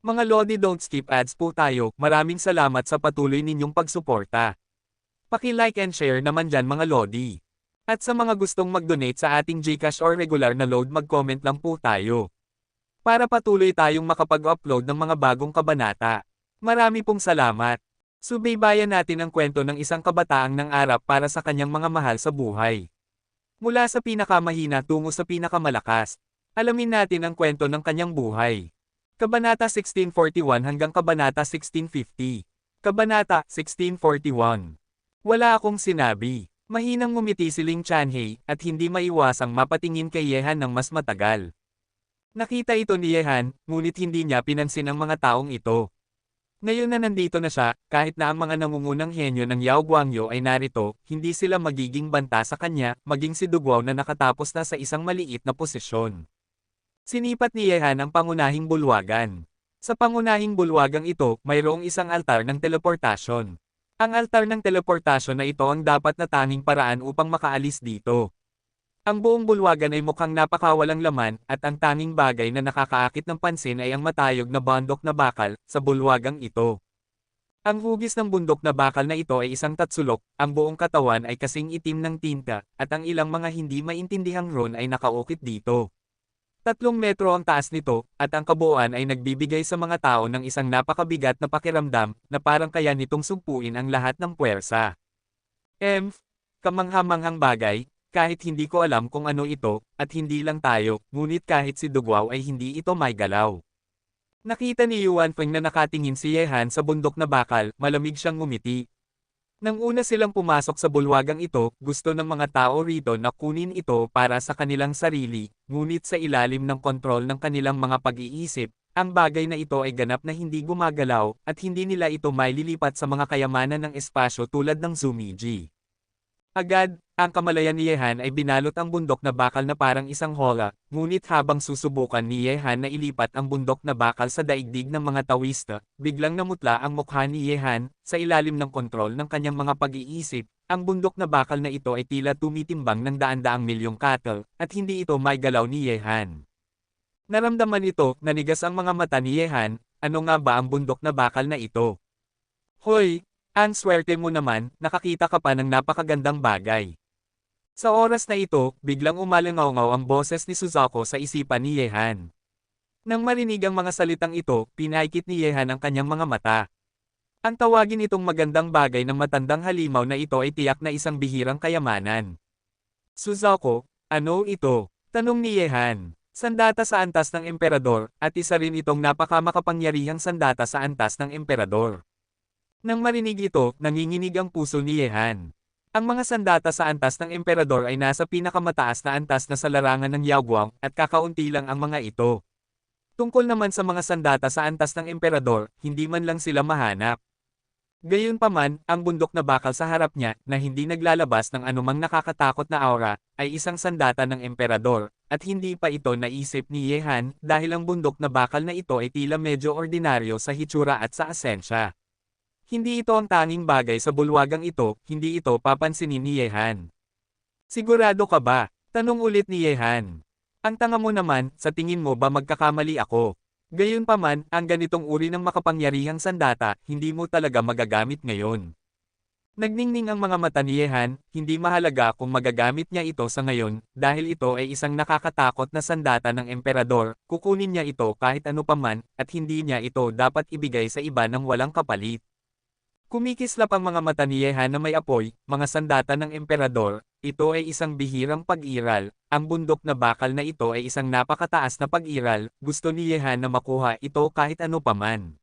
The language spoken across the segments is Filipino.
Mga Lodi, don't skip ads po tayo. Maraming salamat sa patuloy ninyong pagsuporta. Paki-like and share naman dyan mga Lodi. At sa mga gustong mag-donate sa ating GCash or regular na load, mag-comment lang po tayo. Para patuloy tayong makapag-upload ng mga bagong kabanata. Marami pong salamat. Subaybayan natin ang kwento ng isang kabataang nangarap para sa kanyang mga mahal sa buhay. Mula sa pinakamahina tungo sa pinakamalakas. Alamin natin ang kwento ng kanyang buhay. Kabanata 1641 hanggang Kabanata 1650. Kabanata 1641. Wala akong sinabi. Mahinang ngumiti si Ling Chanhei at hindi maiwasang mapatingin kay Yehan ng mas matagal. Nakita ito ni Yehan, ngunit hindi niya pinansin ang mga taong ito. Ngayon na nandito na siya, kahit na ang mga nangungunang henyo ng Yao Guangyo ay narito, hindi sila magiging banta sa kanya, maging si Duguao na nakatapos na sa isang maliit na posisyon. Sinipat ni Yehan ang pangunahing bulwagan. Sa pangunahing bulwagang ito, mayroong isang altar ng teleportasyon. Ang altar ng teleportasyon na ito ang dapat na tanging paraan upang makaalis dito. Ang buong bulwagan ay mukhang napakawalang laman at ang tanging bagay na nakakaakit ng pansin ay ang matayog na bundok na bakal sa bulwagang ito. Ang hugis ng bundok na bakal na ito ay isang tatsulok, ang buong katawan ay kasing itim ng tinta, at ang ilang mga hindi maintindihang rune ay nakaukit dito. 3 metro ang taas nito, at ang kabuuan ay nagbibigay sa mga tao ng isang napakabigat na pakiramdam, na parang kaya nitong sumpuin ang lahat ng puwersa. Kamangha-manghang bagay, kahit hindi ko alam kung ano ito, at hindi lang tayo, ngunit kahit si Duguao ay hindi ito may galaw. Nakita ni Yuan Feng na nakatingin si Yehan sa bundok na bakal, malamig siyang ngumiti. Nang una silang pumasok sa bulwagang ito, gusto ng mga tao rito na kunin ito para sa kanilang sarili, ngunit sa ilalim ng kontrol ng kanilang mga pag-iisip, ang bagay na ito ay ganap na hindi gumagalaw, at hindi nila ito maililipat sa mga kayamanan ng espasyo tulad ng Zumiji. Agad, ang kamalayan ni Yehan ay binalot ang bundok na bakal na parang isang hola, ngunit habang susubukan ni Yehan na ilipat ang bundok na bakal sa daigdig ng mga Taoista, biglang namutla ang mukha ni Yehan, sa ilalim ng kontrol ng kanyang mga pag-iisip, ang bundok na bakal na ito ay tila tumitimbang ng daan-daang milyong cattle, at hindi ito may galaw ni Yehan. Naramdaman ito, nanigas ang mga mata ni Yehan, ano nga ba ang bundok na bakal na ito? Hoy! Ang swerte mo naman, nakakita ka pa ng napakagandang bagay. Sa oras na ito, biglang umalingaw-ngaw ang boses ni Suzuko sa isipan ni Yehan. Nang marinig ang mga salitang ito, pinaikit ni Yehan ang kanyang mga mata. Ang tawagin itong magandang bagay ng matandang halimaw na ito ay tiyak na isang bihirang kayamanan. Suzuko, ano ito? Tanong ni Yehan. Sandata sa antas ng emperador, at isa rin itong napakamakapangyarihang sandata sa antas ng emperador. Nang marinig ito, nanginginig ang puso ni Yehan. Ang mga sandata sa antas ng emperador ay nasa pinakamataas na antas na sa larangan ng Yaoguang, at kakaunti lang ang mga ito. Tungkol naman sa mga sandata sa antas ng emperador, hindi man lang sila mahanap. Gayunpaman, ang bundok na bakal sa harap niya, na hindi naglalabas ng anumang nakakatakot na aura, ay isang sandata ng emperador, at hindi pa ito naisip ni Yehan, dahil ang bundok na bakal na ito ay tila medyo ordinaryo sa hitsura at sa asensya. Hindi ito ang tanging bagay sa bulwagang ito, hindi ito papansinin ni Yehan. Sigurado ka ba? Tanong ulit ni Yehan. Ang tanga mo naman, sa tingin mo ba magkakamali ako? Gayunpaman, ang ganitong uri ng makapangyarihang sandata, hindi mo talaga magagamit ngayon. Nagningning ang mga mata ni Yehan, hindi mahalaga kung magagamit niya ito sa ngayon, dahil ito ay isang nakakatakot na sandata ng emperador, kukunin niya ito kahit ano paman, at hindi niya ito dapat ibigay sa iba ng walang kapalit. Kumikislap ang mga mata ni Yehan na may apoy, mga sandata ng emperador, ito ay isang bihirang pag-iral, ang bundok na bakal na ito ay isang napakataas na pag-iral, gusto ni Yehan na makuha ito kahit ano paman.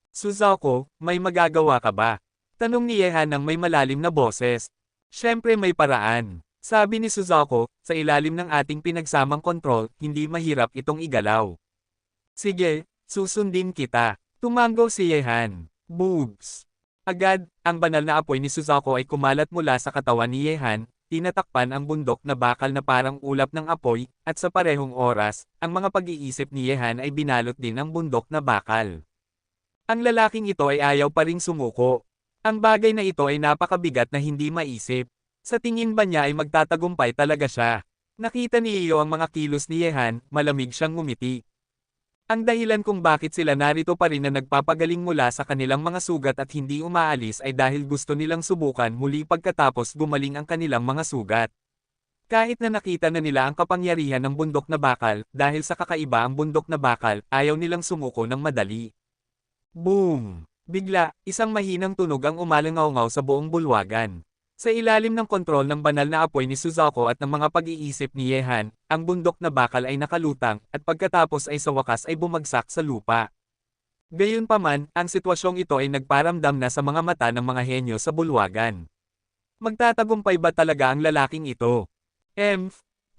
Suzuko, may magagawa ka ba? Tanong ni Yehan ng may malalim na boses. Siyempre may paraan. Sabi ni Suzuko, sa ilalim ng ating pinagsamang kontrol, hindi mahirap itong igalaw. Sige, susundin kita. Tumango si Yehan. Boobs. Agad, ang banal na apoy ni Suzuko ay kumalat mula sa katawan ni Yehan, tinatakpan ang bundok na bakal na parang ulap ng apoy, at sa parehong oras, ang mga pag-iisip ni Yehan ay binalot din ang bundok na bakal. Ang lalaking ito ay ayaw pa ring sumuko. Ang bagay na ito ay napakabigat na hindi maisip. Sa tingin ba niya ay magtatagumpay talaga siya? Nakita ni Iyo ang mga kilos ni Yehan, malamig siyang ngumiti. Ang dahilan kung bakit sila narito pa rin na nagpapagaling mula sa kanilang mga sugat at hindi umaalis ay dahil gusto nilang subukan muli pagkatapos gumaling ang kanilang mga sugat. Kahit na nakita na nila ang kapangyarihan ng bundok na bakal, dahil sa kakaiba ang bundok na bakal, ayaw nilang sumuko ng madali. Boom! Bigla, isang mahinang tunog ang umalangaw-ngaw sa buong bulwagan. Sa ilalim ng kontrol ng banal na apoy ni Suzaku at ng mga pag-iisip ni Yehan, ang bundok na bakal ay nakalutang, at pagkatapos ay sa wakas ay bumagsak sa lupa. Gayunpaman, ang sitwasyong ito ay nagparamdam na sa mga mata ng mga henyo sa bulwagan. Magtatagumpay ba talaga ang lalaking ito?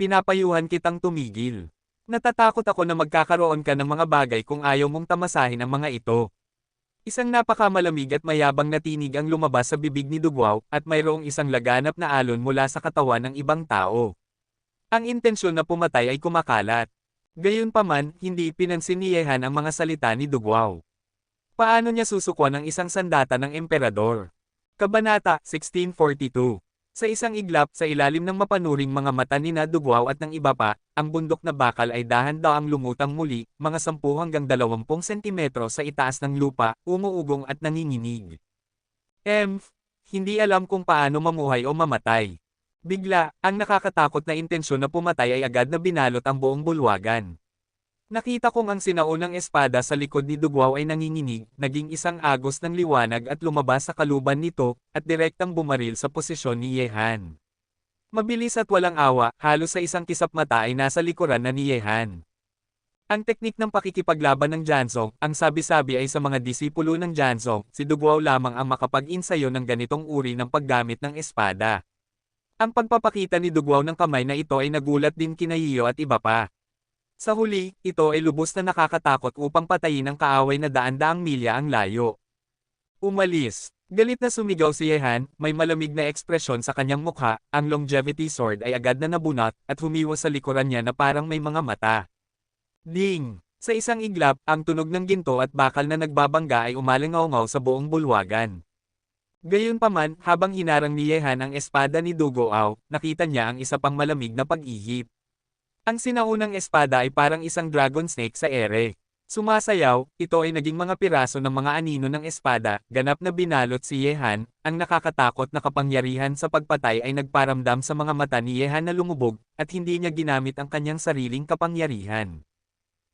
Pinapayuhan kitang tumigil. Natatakot ako na magkakaroon ka ng mga bagay kung ayaw mong tamasahin ang mga ito. Isang napakamalamig at mayabang na tinig ang lumabas sa bibig ni Dugwaw, at mayroong isang laganap na alon mula sa katawan ng ibang tao. Ang intensyon na pumatay ay kumakalat. Gayunpaman, hindi pinansin ni Yehan ang mga salita ni Dugwaw. Paano niya susukuan ang isang sandata ng emperador? Kabanata 1642. Sa isang iglap sa ilalim ng mapanuring mga mata ni Dugwaw at ng iba pa, ang bundok na bakal ay dahan-daang lumutang muli, mga 10 hanggang 20 sentimetro sa itaas ng lupa, umuugong at nanginginig. Hindi alam kung paano mamuhay o mamatay. Bigla, ang nakakatakot na intensyon na pumatay ay agad na binalot ang buong bulwagan. Nakita kong ang sinaunang espada sa likod ni Dugwaw ay nanginginig, naging isang agos ng liwanag at lumabas sa kaluban nito, at direktang bumaril sa posisyon ni Yehan. Mabilis at walang awa, halos sa isang kisap mata ay nasa likuran na ni Yehan. Ang teknik ng pakikipaglaban ng Jansong, ang sabi-sabi ay sa mga disipulo ng Jansong, si Dugwaw lamang ang makapag-insayo ng ganitong uri ng paggamit ng espada. Ang pagpapakita ni Dugwaw ng kamay na ito ay nagulat din kina Yiyo at iba pa. Sa huli, ito ay lubos na nakakatakot upang patayin ang kaaway na daan-daang milya ang layo. Umalis. Galit na sumigaw si Yehan, may malamig na ekspresyon sa kanyang mukha, ang longevity sword ay agad na nabunot, at humiwas sa likuran niya na parang may mga mata. Ding! Sa isang iglap, ang tunog ng ginto at bakal na nagbabangga ay umalangaw-ngaw sa buong bulwagan. Gayunpaman, habang hinarang ni Yehan ang espada ni Dugwaw, nakita niya ang isa pang malamig na pag-ihip. Ang sinaunang espada ay parang isang dragon snake sa ere. Sumasayaw, ito ay naging mga piraso ng mga anino ng espada, ganap na binalot si Yehan, ang nakakatakot na kapangyarihan sa pagpatay ay nagparamdam sa mga mata ni Yehan na lumubog, at hindi niya ginamit ang kanyang sariling kapangyarihan.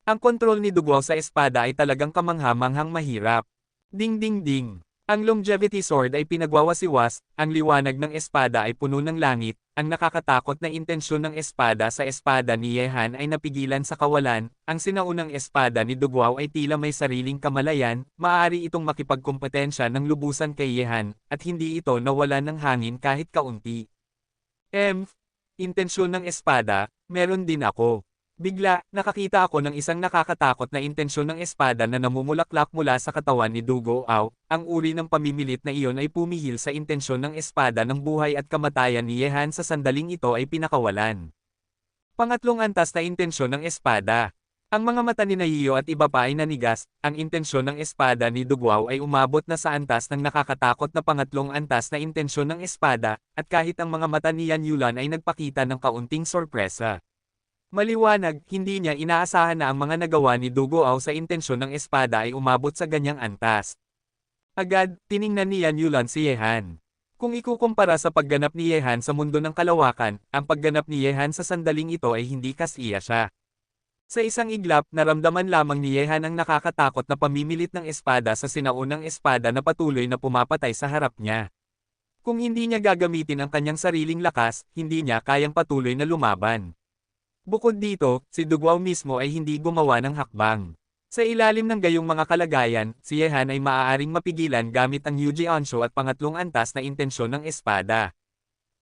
Ang kontrol ni Dugwaw sa espada ay talagang kamangha-manghang mahirap. Ding ding ding! Ang longevity sword ay pinagwawasiwas, ang liwanag ng espada ay puno ng langit, ang nakakatakot na intensyon ng espada sa espada ni Yehan ay napigilan sa kawalan, ang sinaunang espada ni Dugwaw ay tila may sariling kamalayan, maaari itong makipagkompetensya ng lubusan kay Yehan, at hindi ito nawalan ng hangin kahit kaunti. Intensyon ng espada, meron din ako. Bigla, nakakita ako ng isang nakakatakot na intensyon ng espada na namumulaklak mula sa katawan ni Dugwaw. Ang uri ng pamimilit na iyon ay pumihil sa intensyon ng espada ng buhay at kamatayan ni Yehan sa sandaling ito ay pinakawalan. Pangatlong antas na intensyon ng espada. Ang mga mata ni Yiyo at iba pa ay nanigas, ang intensyon ng espada ni Dugwaw ay umabot na sa antas ng nakakatakot na pangatlong antas na intensyon ng espada, at kahit ang mga mata ni Yan Yulan ay nagpakita ng kaunting sorpresa. Maliwanag, hindi niya inaasahan na ang mga nagawa ni Dugwaw sa intensyon ng espada ay umabot sa ganyang antas. Agad, tiningnan ni Yan Yulan si Yehan. Kung ikukumpara sa pagganap ni Yehan sa mundo ng kalawakan, ang pagganap ni Yehan sa sandaling ito ay hindi kasiya siya. Sa isang iglap, naramdaman lamang ni Yehan ang nakakatakot na pamimilit ng espada sa sinaunang espada na patuloy na pumapatay sa harap niya. Kung hindi niya gagamitin ang kanyang sariling lakas, hindi niya kayang patuloy na lumaban. Bukod dito, si Dugwaw mismo ay hindi gumawa ng hakbang. Sa ilalim ng gayong mga kalagayan, si Yehan ay maaaring mapigilan gamit ang Yuji Onsho at pangatlong antas na intensyon ng espada.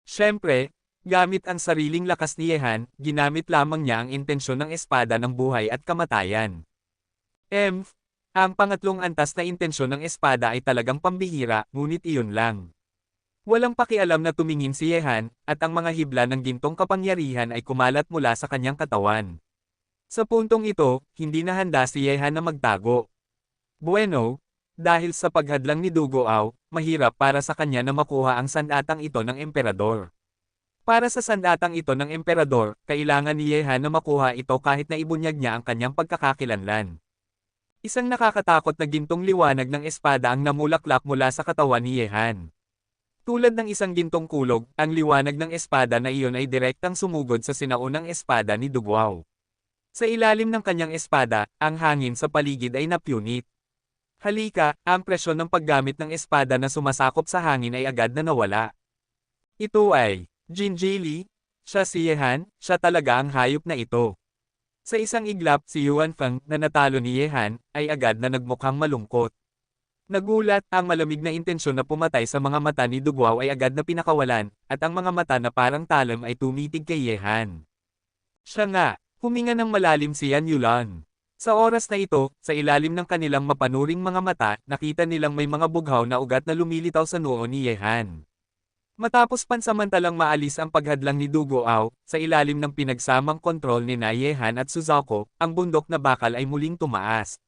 Siyempre, gamit ang sariling lakas ni Yehan, ginamit lamang niya ang intensyon ng espada ng buhay at kamatayan. Ang pangatlong antas na intensyon ng espada ay talagang pambihira, ngunit iyon lang. Walang pakialam na tumingin si Yehan, at ang mga hibla ng gintong kapangyarihan ay kumalat mula sa kanyang katawan. Sa puntong ito, hindi na handa si Yehan na magtago. Bueno, dahil sa paghadlang ni Dugwaw, mahirap para sa kanya na makuha ang sandatang ito ng emperador. Para sa sandatang ito ng emperador, kailangan ni Yehan na makuha ito kahit na ibunyag niya ang kanyang pagkakakilanlan. Isang nakakatakot na gintong liwanag ng espada ang namulaklak mula sa katawan ni Yehan. Tulad ng isang gintong kulog, ang liwanag ng espada na iyon ay direktang sumugod sa sinaunang espada ni Dugwao. Sa ilalim ng kanyang espada, ang hangin sa paligid ay napunit. Halika, ang presyon ng paggamit ng espada na sumasakop sa hangin ay agad na nawala. Ito ay Jinjili. Siya si Yehan, siya talaga ang hayop na ito. Sa isang iglap, si Yuan Feng na natalo ni Yehan ay agad na nagmukhang malungkot. Nagulat, ang malamig na intensyon na pumatay sa mga mata ni Dugwao ay agad na pinakawalan, at ang mga mata na parang talam ay tumitig kay Yehan. Siya nga, huminga ng malalim si Yan Yulan. Sa oras na ito, sa ilalim ng kanilang mapanuring mga mata, nakita nilang may mga bughaw na ugat na lumilitaw sa noo ni Yehan. Matapos pansamantalang maalis ang paghadlang ni Dugwao, sa ilalim ng pinagsamang kontrol ni Yehan at Suzaku, ang bundok na bakal ay muling tumaas.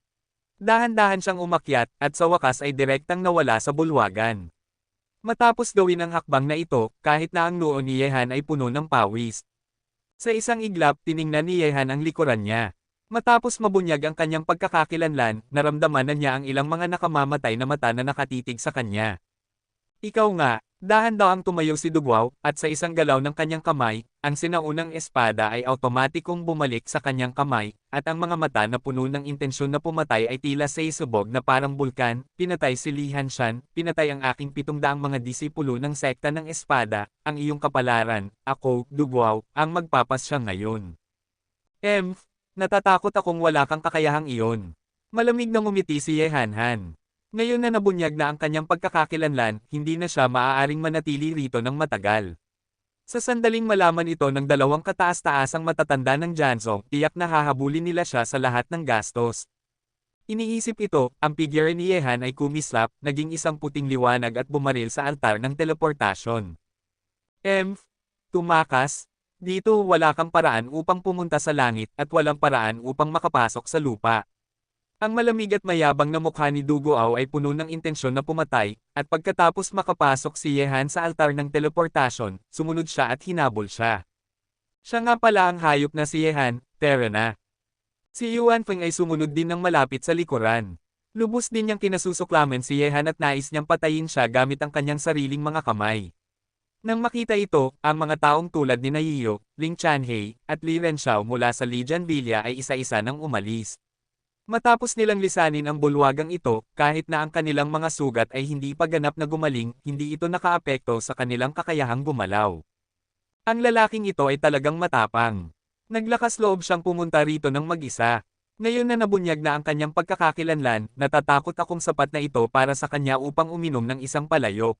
Dahan-dahan siyang umakyat, at sa wakas ay direktang nawala sa bulwagan. Matapos gawin ang hakbang na ito, kahit na ang noo ni Yehan ay puno ng pawis. Sa isang iglap, tiningnan ni Yehan ang likuran niya. Matapos mabunyag ang kanyang pagkakakilanlan, naramdaman na niya ang ilang mga nakamamatay na mata na nakatitig sa kanya. Ikaw nga, dahan-dahang tumayo si Dugwao, at sa isang galaw ng kanyang kamay, ang sinaunang espada ay automatikong bumalik sa kanyang kamay, at ang mga mata na puno ng intensyon na pumatay ay tila sa isubog na parang bulkan. Pinatay si Li Hanshan, pinatay ang aking 700 mga disipulo ng sekta ng espada, ang iyong kapalaran, ako, Dugwao, ang magpapasya ngayon. Natatakot akong wala kang kakayahang iyon. Malamig na ngumiti si Yehan. Ngayon na nabunyag na ang kanyang pagkakakilanlan, hindi na siya maaaring manatili rito ng matagal. Sa sandaling malaman ito ng dalawang kataas-taasang matatanda ng Janzong, tiyak na hahabulin nila siya sa lahat ng gastos. Iniisip ito, ang figure ni Yehan ay kumislap, naging isang puting liwanag at bumaril sa altar ng teleportasyon. Tumakas. Dito wala kang paraan upang pumunta sa langit at walang paraan upang makapasok sa lupa. Ang malamig at mayabang na mukha ni Dugwao ay puno ng intensyon na pumatay, at pagkatapos makapasok si Yehan sa altar ng teleportasyon, sumunod siya at hinabol siya. Siya nga pala ang hayop na si Yehan, Terra na. Si Yuan Feng ay sumunod din ng malapit sa likuran. Lubos din niyang kinasusuklaman si Yehan at nais niyang patayin siya gamit ang kanyang sariling mga kamay. Nang makita ito, ang mga taong tulad ni Yiyo, Ling Chanhei, at Li Renxiao mula sa Lijian Villa ay isa-isa nang umalis. Matapos nilang lisanin ang bulwagang ito, kahit na ang kanilang mga sugat ay hindi pa ganap na gumaling, hindi ito nakaapekto sa kanilang kakayahang gumalaw. Ang lalaking ito ay talagang matapang. Naglakas loob siyang pumunta rito ng mag-isa. Ngayon na nabunyag na ang kanyang pagkakakilanlan, natatakot akong sapat na ito para sa kanya upang uminom ng isang palayok.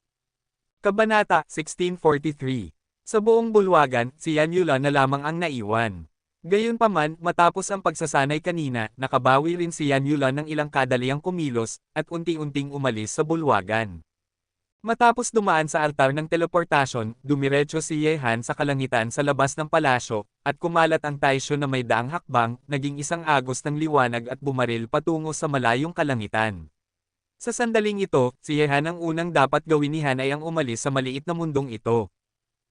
Kabanata 1643. Sa buong bulwagan, si Yan Yulan na lamang ang naiwan. Gayunpaman, matapos ang pagsasanay kanina, nakabawi rin si Yan Yulan ng ilang kadaliang kumilos, at unti-unting umalis sa bulwagan. Matapos dumaan sa altar ng teleportasyon, dumiretso si Yehan sa kalangitan sa labas ng palasyo, at kumalat ang taisyo na may daang hakbang, naging isang agos ng liwanag at bumaril patungo sa malayong kalangitan. Sa sandaling ito, si Yehan ang unang dapat gawin ni Han ay ang umalis sa maliit na mundong ito.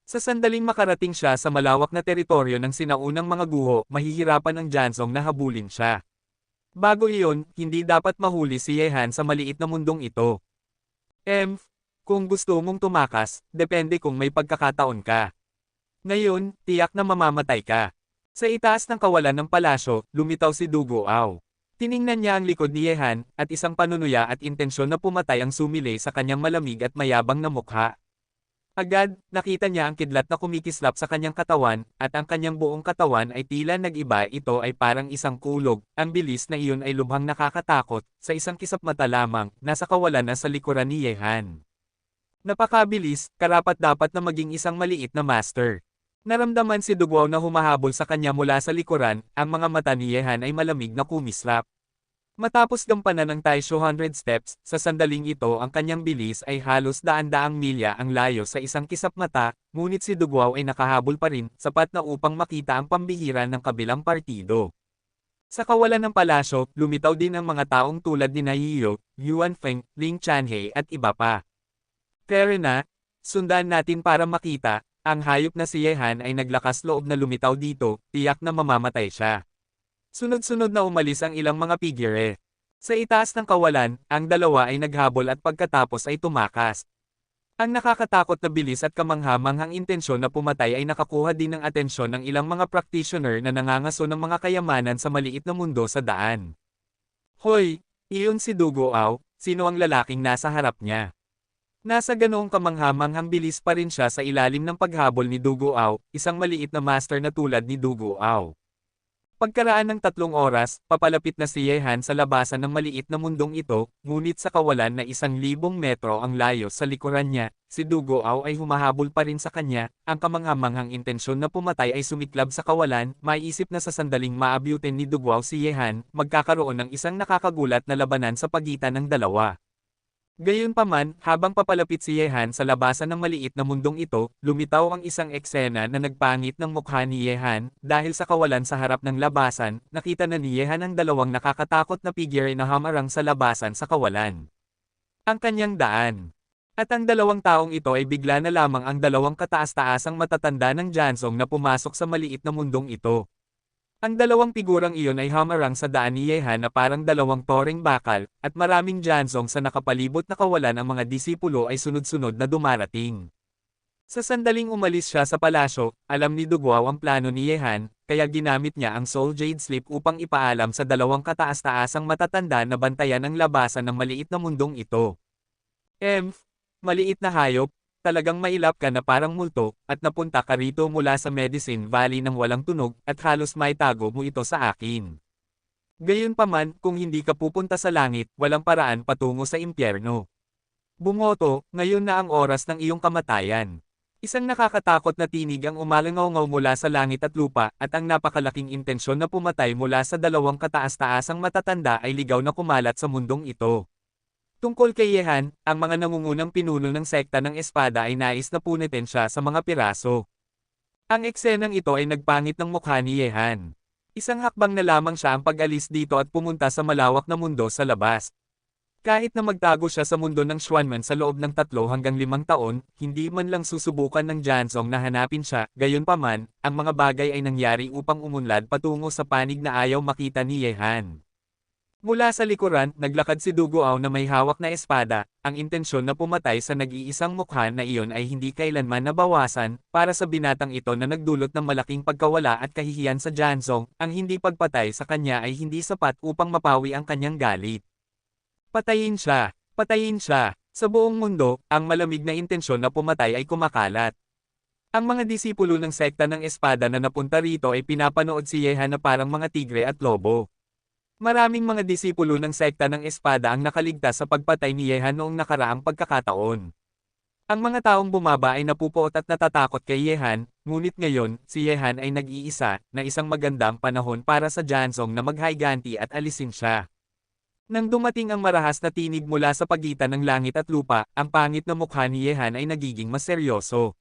Sa sandaling makarating siya sa malawak na teritoryo ng sinaunang mga guho, mahihirapan ang Janzong na habulin siya. Bago iyon, hindi dapat mahuli si Yehan sa maliit na mundong ito. Kung gusto mong tumakas, depende kung may pagkakataon ka. Ngayon, tiyak na mamamatay ka. Sa itaas ng kawalan ng palasyo, lumitaw si Dugwao. Tiningnan niya ang likod ni Yehan, at isang panunuya at intensyon na pumatay ang sumilay sa kanyang malamig at mayabang na mukha. Agad, nakita niya ang kidlat na kumikislap sa kanyang katawan, at ang kanyang buong katawan ay tila nag-iba. Ito ay parang isang kulog. Ang bilis na iyon ay lubhang nakakatakot, sa isang kisap mata lamang, nasa kawalan na sa likuran ni Yehan. Napakabilis, karapat-dapat na maging isang maliit na master. Naramdaman si Dugwao na humahabol sa kanya mula sa likuran, ang mga mata ni Yehan ay malamig na kumislap. Matapos gampanan ng Taisho 100 steps, sa sandaling ito ang kanyang bilis ay halos daan-daang milya ang layo sa isang kisap mata, ngunit si Dugwao ay nakahabol pa rin, sapat na upang makita ang pambihira ng kabilang partido. Sa kawalan ng palasyo, lumitaw din ang mga taong tulad ni Yiyo, Yuan Feng, Ling Chanhei at iba pa. Pero na, sundan natin para makita, Ang hayop na si Yehan ay naglakas loob na lumitaw dito, tiyak na mamamatay siya. Sunod-sunod na umalis ang ilang mga figure. Sa itaas ng kawalan, ang dalawa ay naghabol at pagkatapos ay tumakas. Ang nakakatakot na bilis at kamangha-manghang intensyon na pumatay ay nakakuha din ng atensyon ng ilang mga practitioner na nangangaso ng mga kayamanan sa maliit na mundo sa daan. Hoy! Iyon si Dugo Ao, sino ang lalaking nasa harap niya? Nasa ganoong kamangha-manghang bilis pa rin siya sa ilalim ng paghabol ni Dugo Ao, isang maliit na master na tulad ni Dugo Ao. Pagkaraan ng 3 oras, papalapit na si Yehan sa labasan ng maliit na mundong ito, ngunit sa kawalan na 1,000 metro ang layo sa likuran niya, si Dugo Ao ay humahabol pa rin sa kanya, ang kamangha-manghang intensyon na pumatay ay sumiklab sa kawalan, maiisip na sa sandaling maabyutin ni Dugo Ao si Yehan, magkakaroon ng isang nakakagulat na labanan sa pagitan ng dalawa. Gayunpaman, habang papalapit si Yehan sa labasan ng maliit na mundong ito, lumitaw ang isang eksena na nagpangit ng mukha ni Yehan, dahil sa kawalan sa harap ng labasan, nakita na ni Yehan ang dalawang nakakatakot na figure na hamarang sa labasan sa kawalan. Ang kanyang daan. At ang dalawang taong ito ay bigla na lamang ang dalawang kataas-taasang matatanda ng Jansong na pumasok sa maliit na mundong ito. Ang dalawang figurang iyon ay hamarang sa daan ni Yehan na parang dalawang toreng bakal, at maraming Jansong sa nakapalibot na kawalan ang mga disipulo ay sunod-sunod na dumarating. Sa sandaling umalis siya sa palasyo, alam ni Dugwao ang plano ni Yehan, kaya ginamit niya ang Soul Jade Slip upang ipaalam sa dalawang kataas-taasang matatanda na bantayan ang labasan ng maliit na mundong ito. Maliit na hayop, talagang mailap ka na parang multo, at napunta ka rito mula sa Medicine Valley ng walang tunog, at halos maitago mo ito sa akin. Gayunpaman, kung hindi ka pupunta sa langit, walang paraan patungo sa impyerno. Bumoto, ngayon na ang oras ng iyong kamatayan. Isang nakakatakot na tinig ang umalangaw-ngaw mula sa langit at lupa, at ang napakalaking intensyon na pumatay mula sa dalawang kataas-taasang matatanda ay ligaw na kumalat sa mundong ito. Tungkol kay Yehan, ang mga nangungunang pinuno ng sekta ng espada ay nais na punitin siya sa mga piraso. Ang eksenang ito ay nagpangit ng mukha ni Yehan. Isang hakbang na lamang siya ang pag-alis dito at pumunta sa malawak na mundo sa labas. Kahit na magtago siya sa mundo ng Xuanman sa loob ng 3 hanggang 5 taon, hindi man lang susubukan ng Jansong na hanapin siya, gayunpaman, ang mga bagay ay nangyari upang umunlad patungo sa panig na ayaw makita ni Yehan. Mula sa likuran, naglakad si Dugo Ao na may hawak na espada, ang intensyon na pumatay sa nag-iisang mukha na iyon ay hindi kailanman nabawasan, para sa binatang ito na nagdulot ng malaking pagkawala at kahihiyan sa Jansong, ang hindi pagpatay sa kanya ay hindi sapat upang mapawi ang kanyang galit. Patayin siya! Patayin siya! Sa buong mundo, ang malamig na intensyon na pumatay ay kumakalat. Ang mga disipulo ng sekta ng espada na napunta rito ay pinapanood si Yehan na parang mga tigre at lobo. Maraming mga disipulo ng sekta ng espada ang nakaligtas sa pagpatay ni Yehan noong nakaraang pagkakataon. Ang mga taong bumaba ay napupuot at natatakot kay Yehan, ngunit ngayon, si Yehan ay nag-iisa, na isang magandang panahon para sa Jansong na maghaiganti at alisin siya. Nang dumating ang marahas na tinig mula sa pagitan ng langit at lupa, ang pangit na mukha ni Yehan ay nagiging mas seryoso.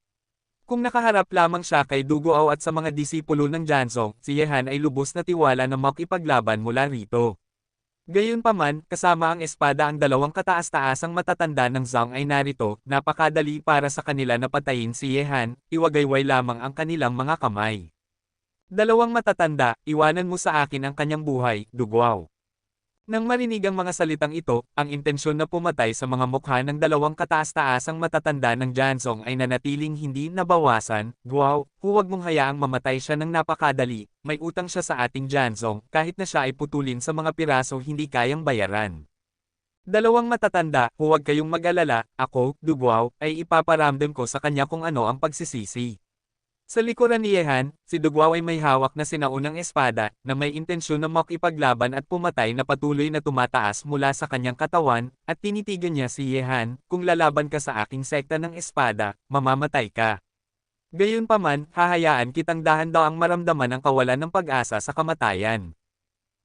Kung nakaharap lamang siya kay Dugo Ao at sa mga disipulo ng Jansong, si Yehan ay lubos na tiwala na makipaglaban mula rito. Gayunpaman, kasama ang espada ang dalawang kataas-taasang matatanda ng Zhang ay narito, napakadali para sa kanila na patayin si Yehan, iwagayway lamang ang kanilang mga kamay. Dalawang matatanda, iwanan mo sa akin ang kanyang buhay, Dugo Ao. Nang marinig ang mga salitang ito, ang intensyon na pumatay sa mga mukha ng dalawang kataas-taasang matatanda ng Jansong ay nanatiling hindi nabawasan. Guaw, huwag mong hayaang mamatay siya ng napakadali, may utang siya sa ating Jansong, kahit na siya ay putulin sa mga piraso hindi kayang bayaran. Dalawang matatanda, huwag kayong mag-alala, ako, Duguao, ay ipaparamdam ko sa kanya kung ano ang pagsisisi. Sa likuran ni Yehan, si Duguao ay may hawak na sinaunang espada, na may intensyon na makipaglaban at pumatay na patuloy na tumataas mula sa kanyang katawan, at tinitigan niya si Yehan, kung lalaban ka sa aking sekta ng espada, mamamatay ka. Gayunpaman, hahayaan kitang dahan-dahang maramdaman ang kawalan ng pag-asa sa kamatayan.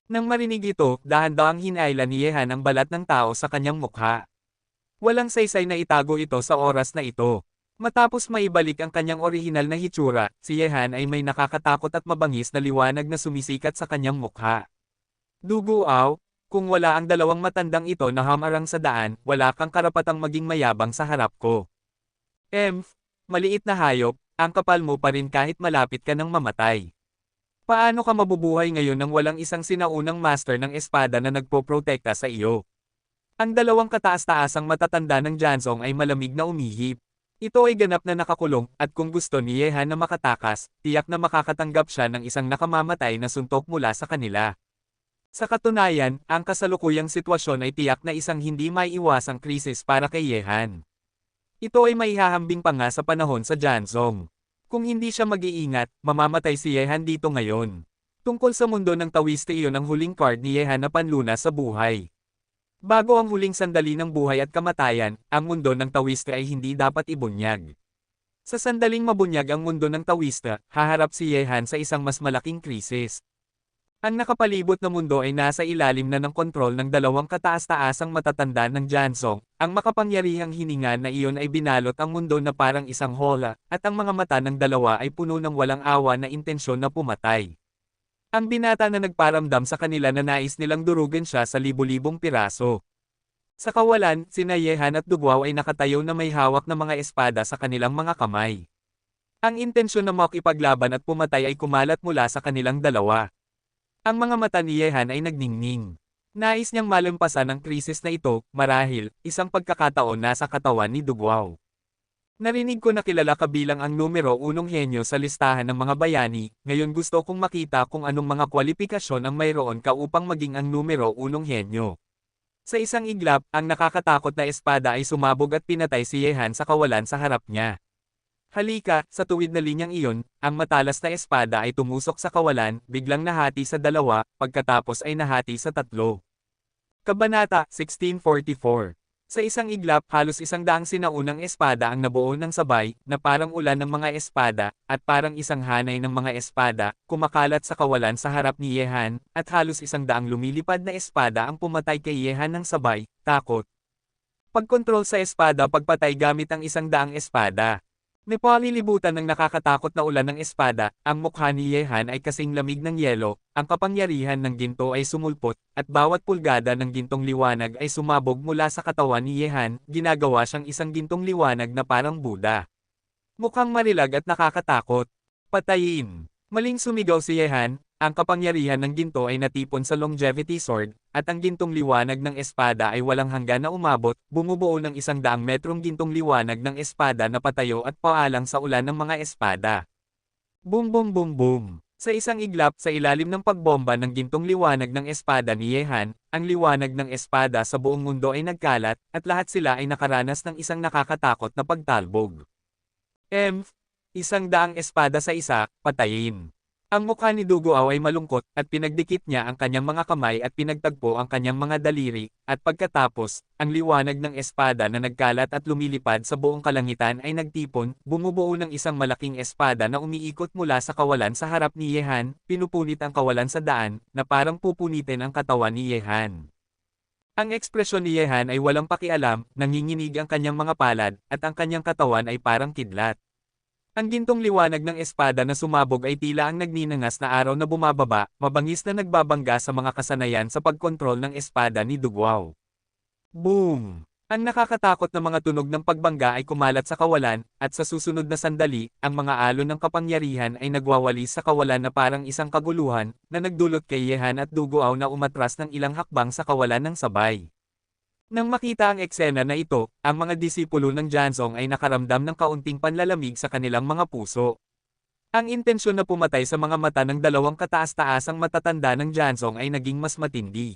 Nang marinig ito, dahan-dahang hinailan ni Yehan ang balat ng tao sa kanyang mukha. Walang saysay na itago ito sa oras na ito. Matapos maibalik ang kanyang orihinal na hitsura, si Yehan ay may nakakatakot at mabangis na liwanag na sumisikat sa kanyang mukha. Dugo Ao, kung wala ang dalawang matandang ito na hamarang sa daan, wala kang karapatang maging mayabang sa harap ko. Maliit na hayop, ang kapal mo pa rin kahit malapit ka ng mamatay. Paano ka mabubuhay ngayon nang walang isang sinaunang master ng espada na nagpoprotekta sa iyo? Ang dalawang kataas-taasang matatanda ng Jansong ay malamig na umihip. Ito ay ganap na nakakulong, at kung gusto ni Yehan na makatakas, tiyak na makakatanggap siya ng isang nakamamatay na suntok mula sa kanila. Sa katunayan, ang kasalukuyang sitwasyon ay tiyak na isang hindi maiiwasang krisis para kay Yehan. Ito ay maihahambing pa nga sa panahon sa Jansong. Kung hindi siya mag-iingat, mamamatay si Yehan dito ngayon. Tungkol sa mundo ng Tawiste, iyon ang huling card ni Yehan na panlunas sa buhay. Bago ang huling sandali ng buhay at kamatayan, ang mundo ng Tawiste ay hindi dapat ibunyag. Sa sandaling mabunyag ang mundo ng Tawiste, haharap si Yehan sa isang mas malaking krisis. Ang nakapalibot na mundo ay nasa ilalim na ng kontrol ng dalawang kataas-taasang matatanda ng Jansong. Ang makapangyarihang hininga na iyon ay binalot ang mundo na parang isang hola, at ang mga mata ng dalawa ay puno ng walang awa na intensyon na pumatay. Ang binata na nagparamdam sa kanila na nais nilang durugan siya sa libu-libong piraso. Sa kawalan, sina Yehan at Dugwao ay nakatayo na may hawak na mga espada sa kanilang mga kamay. Ang intensyon na makipaglaban at pumatay ay kumalat mula sa kanilang dalawa. Ang mga mata ni Yehan ay nagningning. Nais niyang malampasan ang krisis na ito, marahil, isang pagkakataon nasa katawan ni Dugwao. Narinig ko na kilala ka bilang ang numero 1 henyo sa listahan ng mga bayani, ngayon gusto kong makita kung anong mga kwalifikasyon ang mayroon ka upang maging ang numero 1 henyo. Sa isang iglap, ang nakakatakot na espada ay sumabog at pinatay si Yehan sa kawalan sa harap niya. Halika, sa tuwid na linyang iyon, ang matalas na espada ay tumusok sa kawalan, biglang nahati sa dalawa, pagkatapos ay nahati sa tatlo. Kabanata 1644. Sa isang iglap, halos 100 sinaunang espada ang nabuo ng sabay, na parang ulan ng mga espada, at parang isang hanay ng mga espada, kumakalat sa kawalan sa harap ni Yehan, at halos 100 lumilipad na espada ang pumatay kay Yehan ng sabay, takot. Pagkontrol sa espada, pagpatay gamit ang 100 espada. Napalilibutan ng nakakatakot na ulan ng espada, ang mukha ni Yehan ay kasing lamig ng yelo, ang kapangyarihan ng ginto ay sumulpot, at bawat pulgada ng gintong liwanag ay sumabog mula sa katawan ni Yehan, ginagawa siyang isang gintong liwanag na parang Buddha. Mukhang marilag at nakakatakot. Patayin! Maling sumigaw si Yehan, ang kapangyarihan ng ginto ay natipon sa longevity sword, at ang gintong liwanag ng espada ay walang hanggan na umabot, bumubuo ng 100 metrong gintong liwanag ng espada na patayo at paalang sa ulan ng mga espada. Boom boom boom boom! Sa isang iglap sa ilalim ng pagbomba ng gintong liwanag ng espada ni Yehan, ang liwanag ng espada sa buong mundo ay nagkalat, at lahat sila ay nakaranas ng isang nakakatakot na pagtalbog. 100 espada sa isa, patayin. Ang mukha ni Dugwao ay malungkot, at pinagdikit niya ang kanyang mga kamay at pinagtagpo ang kanyang mga daliri, at pagkatapos, ang liwanag ng espada na nagkalat at lumilipad sa buong kalangitan ay nagtipon, bumubuo ng isang malaking espada na umiikot mula sa kawalan sa harap ni Yehan, pinupunit ang kawalan sa daan, na parang pupunitin ang katawan ni Yehan. Ang ekspresyon ni Yehan ay walang pakialam, nanginginig ang kanyang mga palad, at ang kanyang katawan ay parang kidlat. Ang gintong liwanag ng espada na sumabog ay tila ang nagninangas na araw na bumababa, mabangis na nagbabangga sa mga kasanayan sa pagkontrol ng espada ni Dugwao. Boom! Ang nakakatakot na mga tunog ng pagbangga ay kumalat sa kawalan, at sa susunod na sandali, ang mga alon ng kapangyarihan ay nagwawalis sa kawalan na parang isang kaguluhan, na nagdulot kay Yehan at Dugwao na umatras ng ilang hakbang sa kawalan ng sabay. Nang makita ang eksena na ito, ang mga disipulo ng Jansong ay nakaramdam ng kaunting panlalamig sa kanilang mga puso. Ang intensyon na pumatay sa mga mata ng dalawang kataas-taasang matatanda ng Jansong ay naging mas matindi.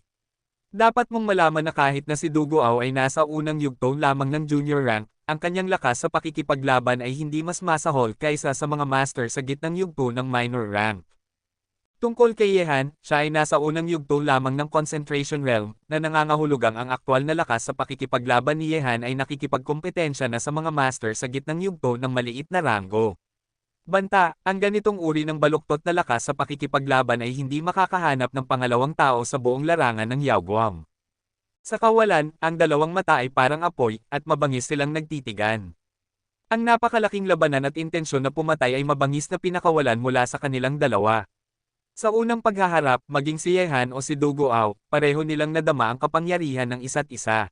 Dapat mong malaman na kahit na si Dugwao ay nasa unang yugto lamang ng junior rank, ang kanyang lakas sa pakikipaglaban ay hindi mas masahol kaysa sa mga master sa gitnang yugto ng minor rank. Tungkol kay Yehan, siya ay nasa unang yugto lamang ng Concentration Realm, na nangangahulugang ang aktwal na lakas sa pakikipaglaban ni Yehan ay nakikipagkompetensya na sa mga master sa gitnang yugto ng maliit na ranggo. Banta, ang ganitong uri ng baluktot na lakas sa pakikipaglaban ay hindi makakahanap ng pangalawang tao sa buong larangan ng Yaoguam. Sa kawalan, ang dalawang mata ay parang apoy, at mabangis silang nagtitigan. Ang napakalaking labanan at intensyon na pumatay ay mabangis na pinakawalan mula sa kanilang dalawa. Sa unang paghaharap, maging si Yehan o si Dugwao, pareho nilang nadama ang kapangyarihan ng isa't isa.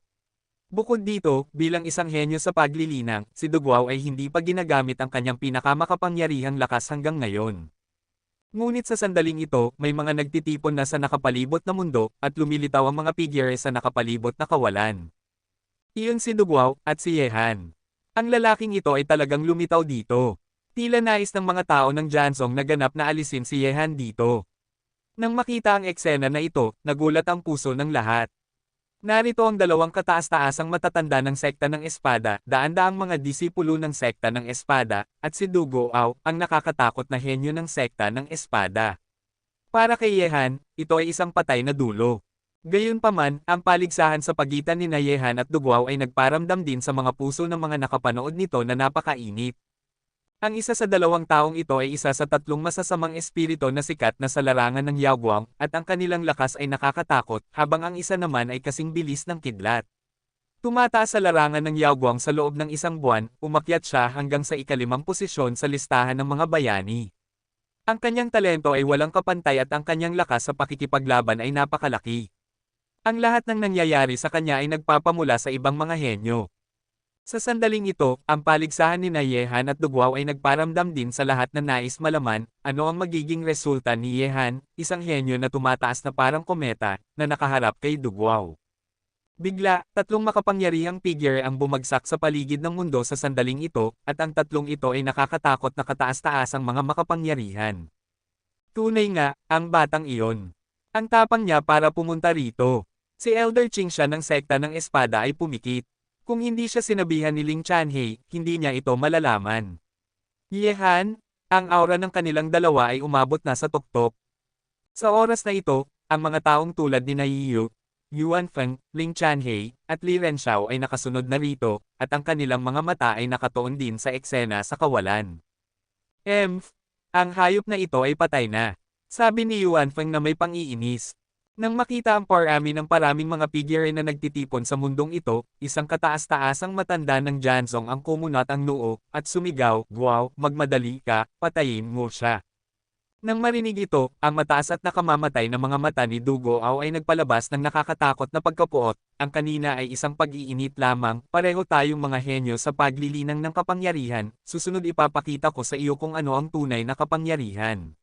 Bukod dito, bilang isang henyo sa paglilinang, si Dugwao ay hindi pa ginagamit ang kanyang pinakamakapangyarihang lakas hanggang ngayon. Ngunit sa sandaling ito, may mga nagtitipon na sa nakapalibot na mundo, at lumilitaw ang mga figure sa nakapalibot na kawalan. Iyon si Dugwao, at si Yehan. Ang lalaking ito ay talagang lumitaw dito. Tila nais ng mga tao ng Jansong na ganap na alisin si Yehan dito. Nang makita ang eksena na ito, nagulat ang puso ng lahat. Narito ang dalawang kataas-taasang matatanda ng sekta ng espada, daan-daang mga disipulo ng sekta ng espada, at si Dugwao, ang nakakatakot na henyo ng sekta ng espada. Para kay Yehan, ito ay isang patay na dulo. Gayunpaman, ang paligsahan sa pagitan ni Yehan at Dugwao ay nagparamdam din sa mga puso ng mga nakapanood nito na napakainit. Ang isa sa dalawang taong ito ay isa sa tatlong masasamang espiritu na sikat na sa larangan ng Yaoguang, at ang kanilang lakas ay nakakatakot, habang ang isa naman ay kasing bilis ng kidlat. Tumataas sa larangan ng Yaoguang sa loob ng isang buwan, umakyat siya hanggang sa ikalimang posisyon sa listahan ng mga bayani. Ang kanyang talento ay walang kapantay at ang kanyang lakas sa pakikipaglaban ay napakalaki. Ang lahat ng nangyayari sa kanya ay nagpapamula sa ibang mga henyo. Sa sandaling ito, ang paligsahan ni Yehan at Dugwao ay nagparamdam din sa lahat na nais malaman, ano ang magiging resulta ni Yehan, isang henyo na tumataas na parang kometa, na nakaharap kay Dugwao. Bigla, tatlong makapangyarihang figure ang bumagsak sa paligid ng mundo sa sandaling ito, at ang tatlong ito ay nakakatakot na kataas-taasang mga makapangyarihan. Tunay nga, ang batang iyon. Ang tapang niya para pumunta rito. Si Elder Qingxia ng sekta ng espada ay pumikit. Kung hindi siya sinabihan ni Ling Chanhei, hindi niya ito malalaman. Yehan, ang aura ng kanilang dalawa ay umabot na sa tuktok. Sa oras na ito, ang mga taong tulad ni Yiyu, Yuan Feng, Ling Chanhei, at Li Renxiao ay nakasunod na rito, at ang kanilang mga mata ay nakatuon din sa eksena sa kawalan. Ang hayop na ito ay patay na. Sabi ni Yuan Feng na may pang-iinis. Nang makita ang parami ng paraming mga figure na nagtitipon sa mundong ito, isang kataas-taasang matanda ng Jansong ang kumunat ang noo, at sumigaw, "Guao, magmadali ka, patayin mo siya." Nang marinig ito, ang mataas at nakamamatay na mga mata ni Dugwao ay nagpalabas ng nakakatakot na pagkapuot. Ang kanina ay isang pag-iinit lamang, pareho tayong mga henyo sa paglilinang ng kapangyarihan, susunod ipapakita ko sa iyo kung ano ang tunay na kapangyarihan.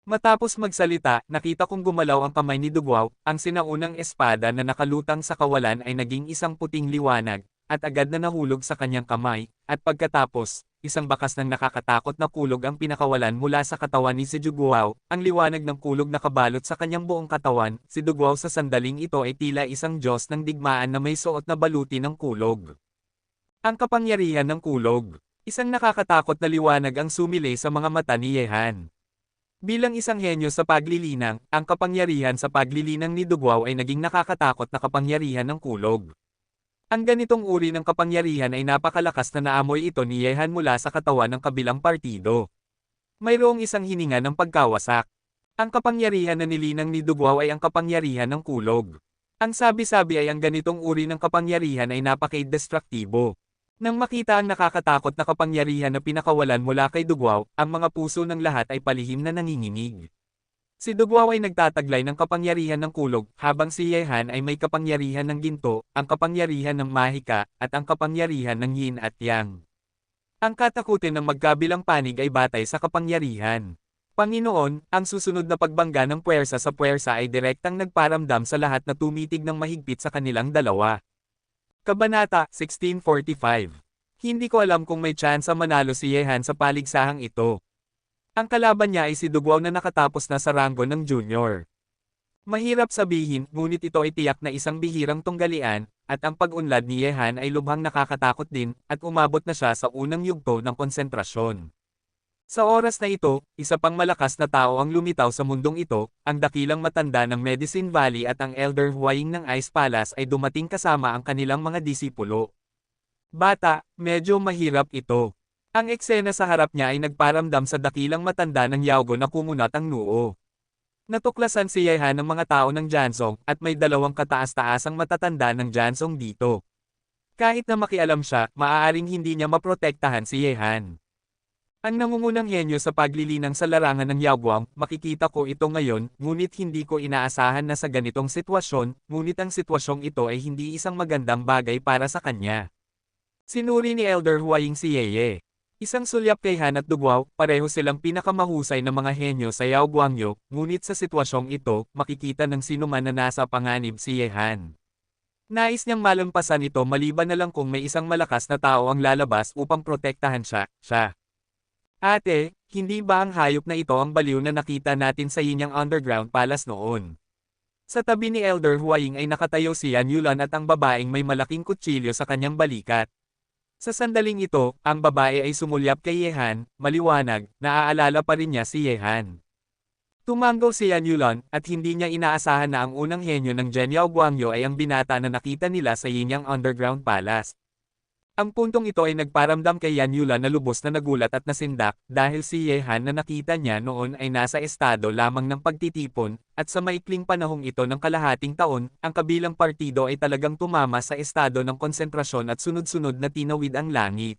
Matapos magsalita, nakita kong gumalaw ang kamay ni Dugwao, ang sinaunang espada na nakalutang sa kawalan ay naging isang puting liwanag, at agad na nahulog sa kanyang kamay, at pagkatapos, isang bakas ng nakakatakot na kulog ang pinakawalan mula sa katawan ni si Dugwao, ang liwanag ng kulog nakabalot sa kanyang buong katawan, si Dugwao sa sandaling ito ay tila isang Diyos ng digmaan na may suot na baluti ng kulog. Ang kapangyarihan ng kulog. Isang nakakatakot na liwanag ang sumilay sa mga mata ni Yehan. Bilang isang henyo sa paglilinang, ang kapangyarihan sa paglilinang ni Dugwao ay naging nakakatakot na kapangyarihan ng kulog. Ang ganitong uri ng kapangyarihan ay napakalakas na naamoy ito ni Yehan mula sa katawan ng kabilang partido. Mayroong isang hininga ng pagkawasak. Ang kapangyarihan na nilinang ni Dugwao ay ang kapangyarihan ng kulog. Ang sabi-sabi ay ang ganitong uri ng kapangyarihan ay napaka-destruktibo. Nang makita ang nakakatakot na kapangyarihan na pinakawalan mula kay Dugwao, ang mga puso ng lahat ay palihim na nanginginig. Si Dugwao ay nagtataglay ng kapangyarihan ng kulog, habang si Yehan ay may kapangyarihan ng ginto, ang kapangyarihan ng mahika, at ang kapangyarihan ng yin at yang. Ang katakutin ng magkabilang panig ay batay sa kapangyarihan. Panginoon, ang susunod na pagbangga ng puwersa sa puwersa ay direktang nagparamdam sa lahat na tumitig ng mahigpit sa kanilang dalawa. Kabanata 1645. Hindi ko alam kung may tsansa manalo si Yehan sa paligsahang ito. Ang kalaban niya ay si Dugwao na nakatapos na sa ranggo ng junior. Mahirap sabihin, ngunit ito ay tiyak na isang bihirang tunggalian, at ang pag-unlad ni Yehan ay lubhang nakakatakot din, at umabot na siya sa unang yugto ng konsentrasyon. Sa oras na ito, isa pang malakas na tao ang lumitaw sa mundong ito, ang dakilang matanda ng Medicine Valley at ang Elder Huaying ng Ice Palace ay dumating kasama ang kanilang mga disipulo. Bata, medyo mahirap ito. Ang eksena sa harap niya ay nagparamdam sa dakilang matanda ng Yaogo na kumunat ang noo. Natuklasan si Yehan ng mga tao ng Jansong, at may dalawang kataas-taasang matatanda ng Jansong dito. Kahit na makialam siya, maaaring hindi niya maprotektahan si Yehan. Ang nangungunang henyo sa paglilinang sa larangan ng Yaguang, makikita ko ito ngayon, ngunit hindi ko inaasahan na sa ganitong sitwasyon, ngunit ang sitwasyong ito ay hindi isang magandang bagay para sa kanya. Sinuri ni Elder Huaying si Yeye. Isang sulyap kay Han at Dugwao, pareho silang pinakamahusay na mga henyo sa Yao Guangyo, ngunit sa sitwasyong ito, makikita ng sinuman na nasa panganib si Ye Han. Nais niyang malampasan ito maliban na lang kung may isang malakas na tao ang lalabas upang protektahan siya. Ate, hindi ba ang hayop na ito ang baliw na nakita natin sa Yinyang Underground Palace noon? Sa tabi ni Elder Huaying ay nakatayo si Yan Yulan at ang babaeng may malaking kutsilyo sa kanyang balikat. Sa sandaling ito, ang babae ay sumulyap kay Yehan, maliwanag, naaalala pa rin niya si Yehan. Tumango si Yan Yulan at hindi niya inaasahan na ang unang henyo ng Jianyao Guangyo ay ang binata na nakita nila sa Yinyang Underground Palace. Ang puntong ito ay nagparamdam kay Yan Yulan na lubos na nagulat at nasindak dahil si Yehan na nakita niya noon ay nasa estado lamang ng pagtitipon, at sa maikling panahong ito ng kalahating taon, ang kabilang partido ay talagang tumama sa estado ng konsentrasyon at sunod-sunod na tinawid ang langit.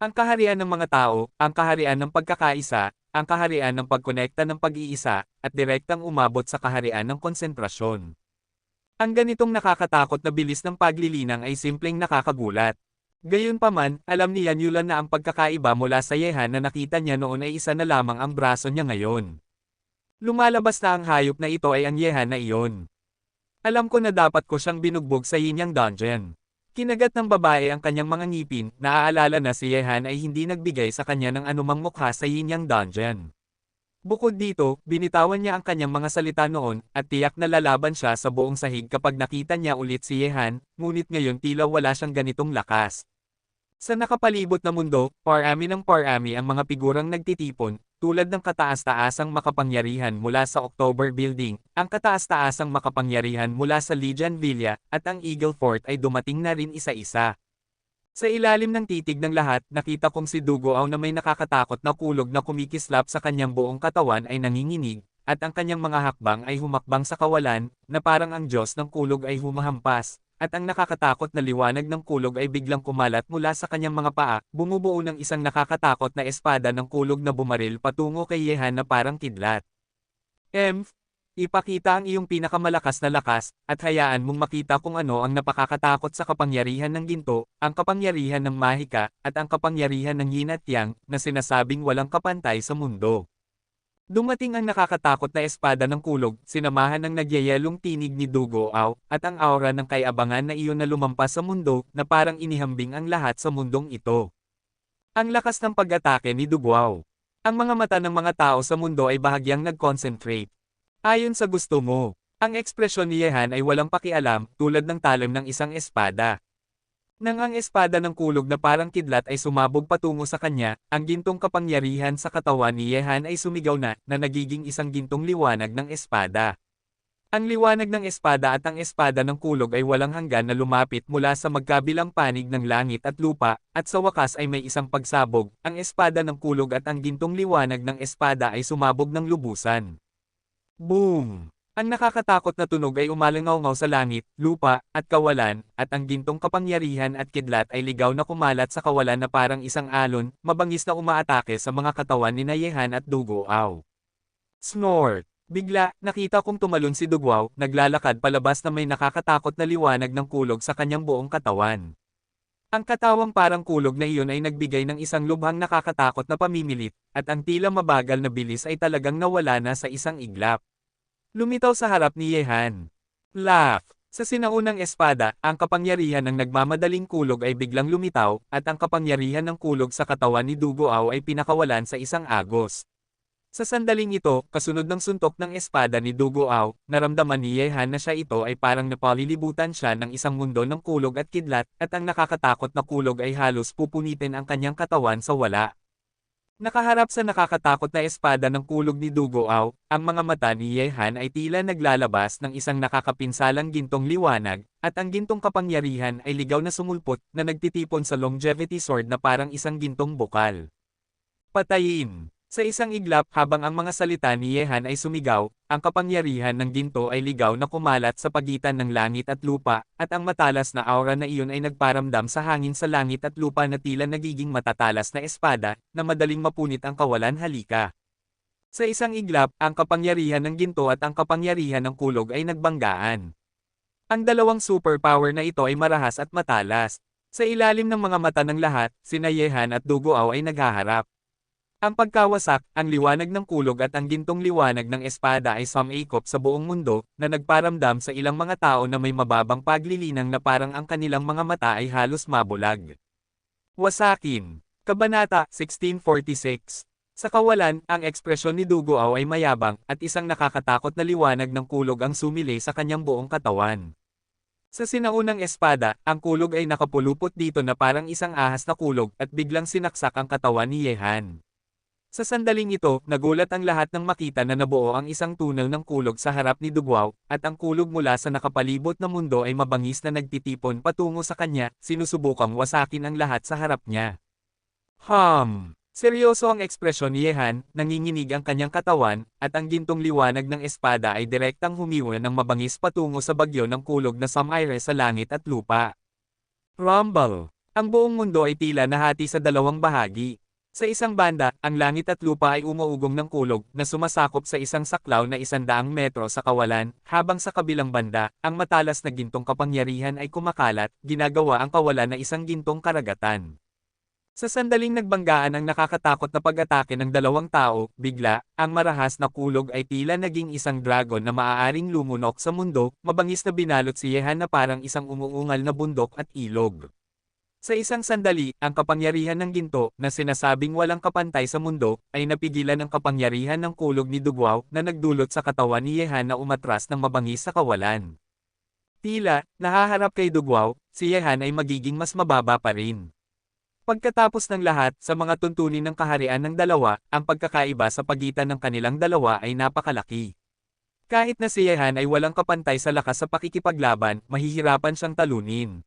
Ang kaharian ng mga tao, ang kaharian ng pagkakaisa, ang kaharian ng pagkonekta ng pag-iisa, at direktang umabot sa kaharian ng konsentrasyon. Ang ganitong nakakatakot na bilis ng paglilinang ay simpleng nakakagulat. Gayunpaman, alam ni Yan Yulan na ang pagkakaiba mula sa Yehan na nakita niya noon ay isa na lamang ang braso niya ngayon. Lumalabas na ang hayop na ito ay ang Yehan na iyon. Alam ko na dapat ko siyang binugbog sa Yinyang Dungeon. Kinagat ng babae ang kanyang mga ngipin, naaalala na si Yehan ay hindi nagbigay sa kanya ng anumang mukha sa Yinyang Dungeon. Bukod dito, binitawan niya ang kanyang mga salita noon, at tiyak na lalaban siya sa buong sahig kapag nakita niya ulit si Yehan, ngunit ngayon tila wala siyang ganitong lakas. Sa nakapalibot na mundo, parami ng parami ang mga figurang nagtitipon, tulad ng kataas-taasang makapangyarihan mula sa October Building, ang kataas-taasang makapangyarihan mula sa Lijian Villa, at ang Eagle Fort ay dumating na rin isa-isa. Sa ilalim ng titig ng lahat, nakita kong si Duguao na may nakakatakot na kulog na kumikislap sa kanyang buong katawan ay nanginginig, at ang kanyang mga hakbang ay humakbang sa kawalan, na parang ang Diyos ng kulog ay humahampas. At ang nakakatakot na liwanag ng kulog ay biglang kumalat mula sa kanyang mga paa, bumubuo ng isang nakakatakot na espada ng kulog na bumaril patungo kay Yehan na parang kidlat. Ipakita ang iyong pinakamalakas na lakas, at hayaan mong makita kung ano ang napakakatakot sa kapangyarihan ng ginto, ang kapangyarihan ng mahika, at ang kapangyarihan ng yin at yang, na sinasabing walang kapantay sa mundo. Dumating ang nakakatakot na espada ng kulog, sinamahan ng nagyayelong tinig ni Duguao, at ang aura ng kaiabangan na iyon na lumampas sa mundo, na parang inihambing ang lahat sa mundong ito. Ang lakas ng pag-atake ni Duguao. Ang mga mata ng mga tao sa mundo ay bahagyang nag-concentrate. Ayon sa gusto mo, ang ekspresyon ni Yehan ay walang pakialam, tulad ng talim ng isang espada. Nang ang espada ng kulog na parang kidlat ay sumabog patungo sa kanya, ang gintong kapangyarihan sa katawan ni Yehan ay sumigaw na nagiging isang gintong liwanag ng espada. Ang liwanag ng espada at ang espada ng kulog ay walang hanggan na lumapit mula sa magkabilang panig ng langit at lupa, at sa wakas ay may isang pagsabog, ang espada ng kulog at ang gintong liwanag ng espada ay sumabog ng lubusan. Boom! Ang nakakatakot na tunog ay umalangaw-ngaw sa langit, lupa, at kawalan, at ang gintong kapangyarihan at kidlat ay ligaw na kumalat sa kawalan na parang isang alon, mabangis na umaatake sa mga katawan ni Yehan at Duguao. Snort! Bigla, nakita kong tumalon si Duguao, naglalakad palabas na may nakakatakot na liwanag ng kulog sa kanyang buong katawan. Ang katawang parang kulog na iyon ay nagbigay ng isang lubhang nakakatakot na pamimilit, at ang tila mabagal na bilis ay talagang nawala na sa isang iglap. Lumitaw sa harap ni Yehan. Laugh! Sa sinaunang espada, ang kapangyarihan ng nagmamadaling kulog ay biglang lumitaw, at ang kapangyarihan ng kulog sa katawan ni Duguao ay pinakawalan sa isang agos. Sa sandaling ito, kasunod ng suntok ng espada ni Duguao, naramdaman ni Yehan na siya ito ay parang napalilibutan siya ng isang mundo ng kulog at kidlat, at ang nakakatakot na kulog ay halos pupunitin ang kanyang katawan sa wala. Nakaharap sa nakakatakot na espada ng kulog ni Duguao, ang mga mata ni Yehan ay tila naglalabas ng isang nakakapinsalang gintong liwanag, at ang gintong kapangyarihan ay ligaw na sumulpot na nagtitipon sa longevity sword na parang isang gintong bukal. Patayin! Sa isang iglap habang ang mga salita ni Yehan ay sumigaw, ang kapangyarihan ng ginto ay ligaw na kumalat sa pagitan ng langit at lupa, at ang matalas na aura na iyon ay nagparamdam sa hangin sa langit at lupa na tila nagiging matatalas na espada, na madaling mapunit ang kawalan halika. Sa isang iglap, ang kapangyarihan ng ginto at ang kapangyarihan ng kulog ay nagbanggaan. Ang dalawang superpower na ito ay marahas at matalas. Sa ilalim ng mga mata ng lahat, sina Yehan at Duguao ay naghaharap. Ang pagkawasak, ang liwanag ng kulog at ang gintong liwanag ng espada ay sumaikop sa buong mundo, na nagparamdam sa ilang mga tao na may mababang paglilinang na parang ang kanilang mga mata ay halos mabulag. Wasakin. Kabanata 1646. Sa kawalan, ang ekspresyon ni Duguao ay mayabang, at isang nakakatakot na liwanag ng kulog ang sumilay sa kanyang buong katawan. Sa sinaunang espada, ang kulog ay nakapulupot dito na parang isang ahas na kulog at biglang sinaksak ang katawan ni Yehan. Sa sandaling ito, nagulat ang lahat nang makita na nabuo ang isang tunnel ng kulog sa harap ni Duguao, at ang kulog mula sa nakapalibot na mundo ay mabangis na nagtitipon patungo sa kanya, sinusubukang wasakin ang lahat sa harap niya. Seryoso ang ekspresyon ni Yehan, nanginginig ang kanyang katawan, at ang gintong liwanag ng espada ay direktang humiwa ng mabangis patungo sa bagyo ng kulog na sumaire sa langit at lupa. Rumble! Ang buong mundo ay tila nahati sa dalawang bahagi. Sa isang banda, ang langit at lupa ay umuugong ng kulog na sumasakop sa isang saklaw na 100 metro sa kawalan, habang sa kabilang banda, ang matalas na gintong kapangyarihan ay kumakalat, ginagawa ang kawalan na isang gintong karagatan. Sa sandaling nagbanggaan ang nakakatakot na pag-atake ng dalawang tao, bigla, ang marahas na kulog ay tila naging isang dragon na maaaring lumunok sa mundo, mabangis na binalot si Yehan na parang isang umuungal na bundok at ilog. Sa isang sandali, ang kapangyarihan ng ginto, na sinasabing walang kapantay sa mundo, ay napigilan ng kapangyarihan ng kulog ni Duguao na nagdulot sa katawan ni Yehan na umatras ng mabangis sa kawalan. Tila, nahaharap kay Duguao, si Yehan ay magiging mas mababa pa rin. Pagkatapos ng lahat, sa mga tuntunin ng kaharian ng dalawa, ang pagkakaiba sa pagitan ng kanilang dalawa ay napakalaki. Kahit na si Yehan ay walang kapantay sa lakas sa pakikipaglaban, mahihirapan siyang talunin.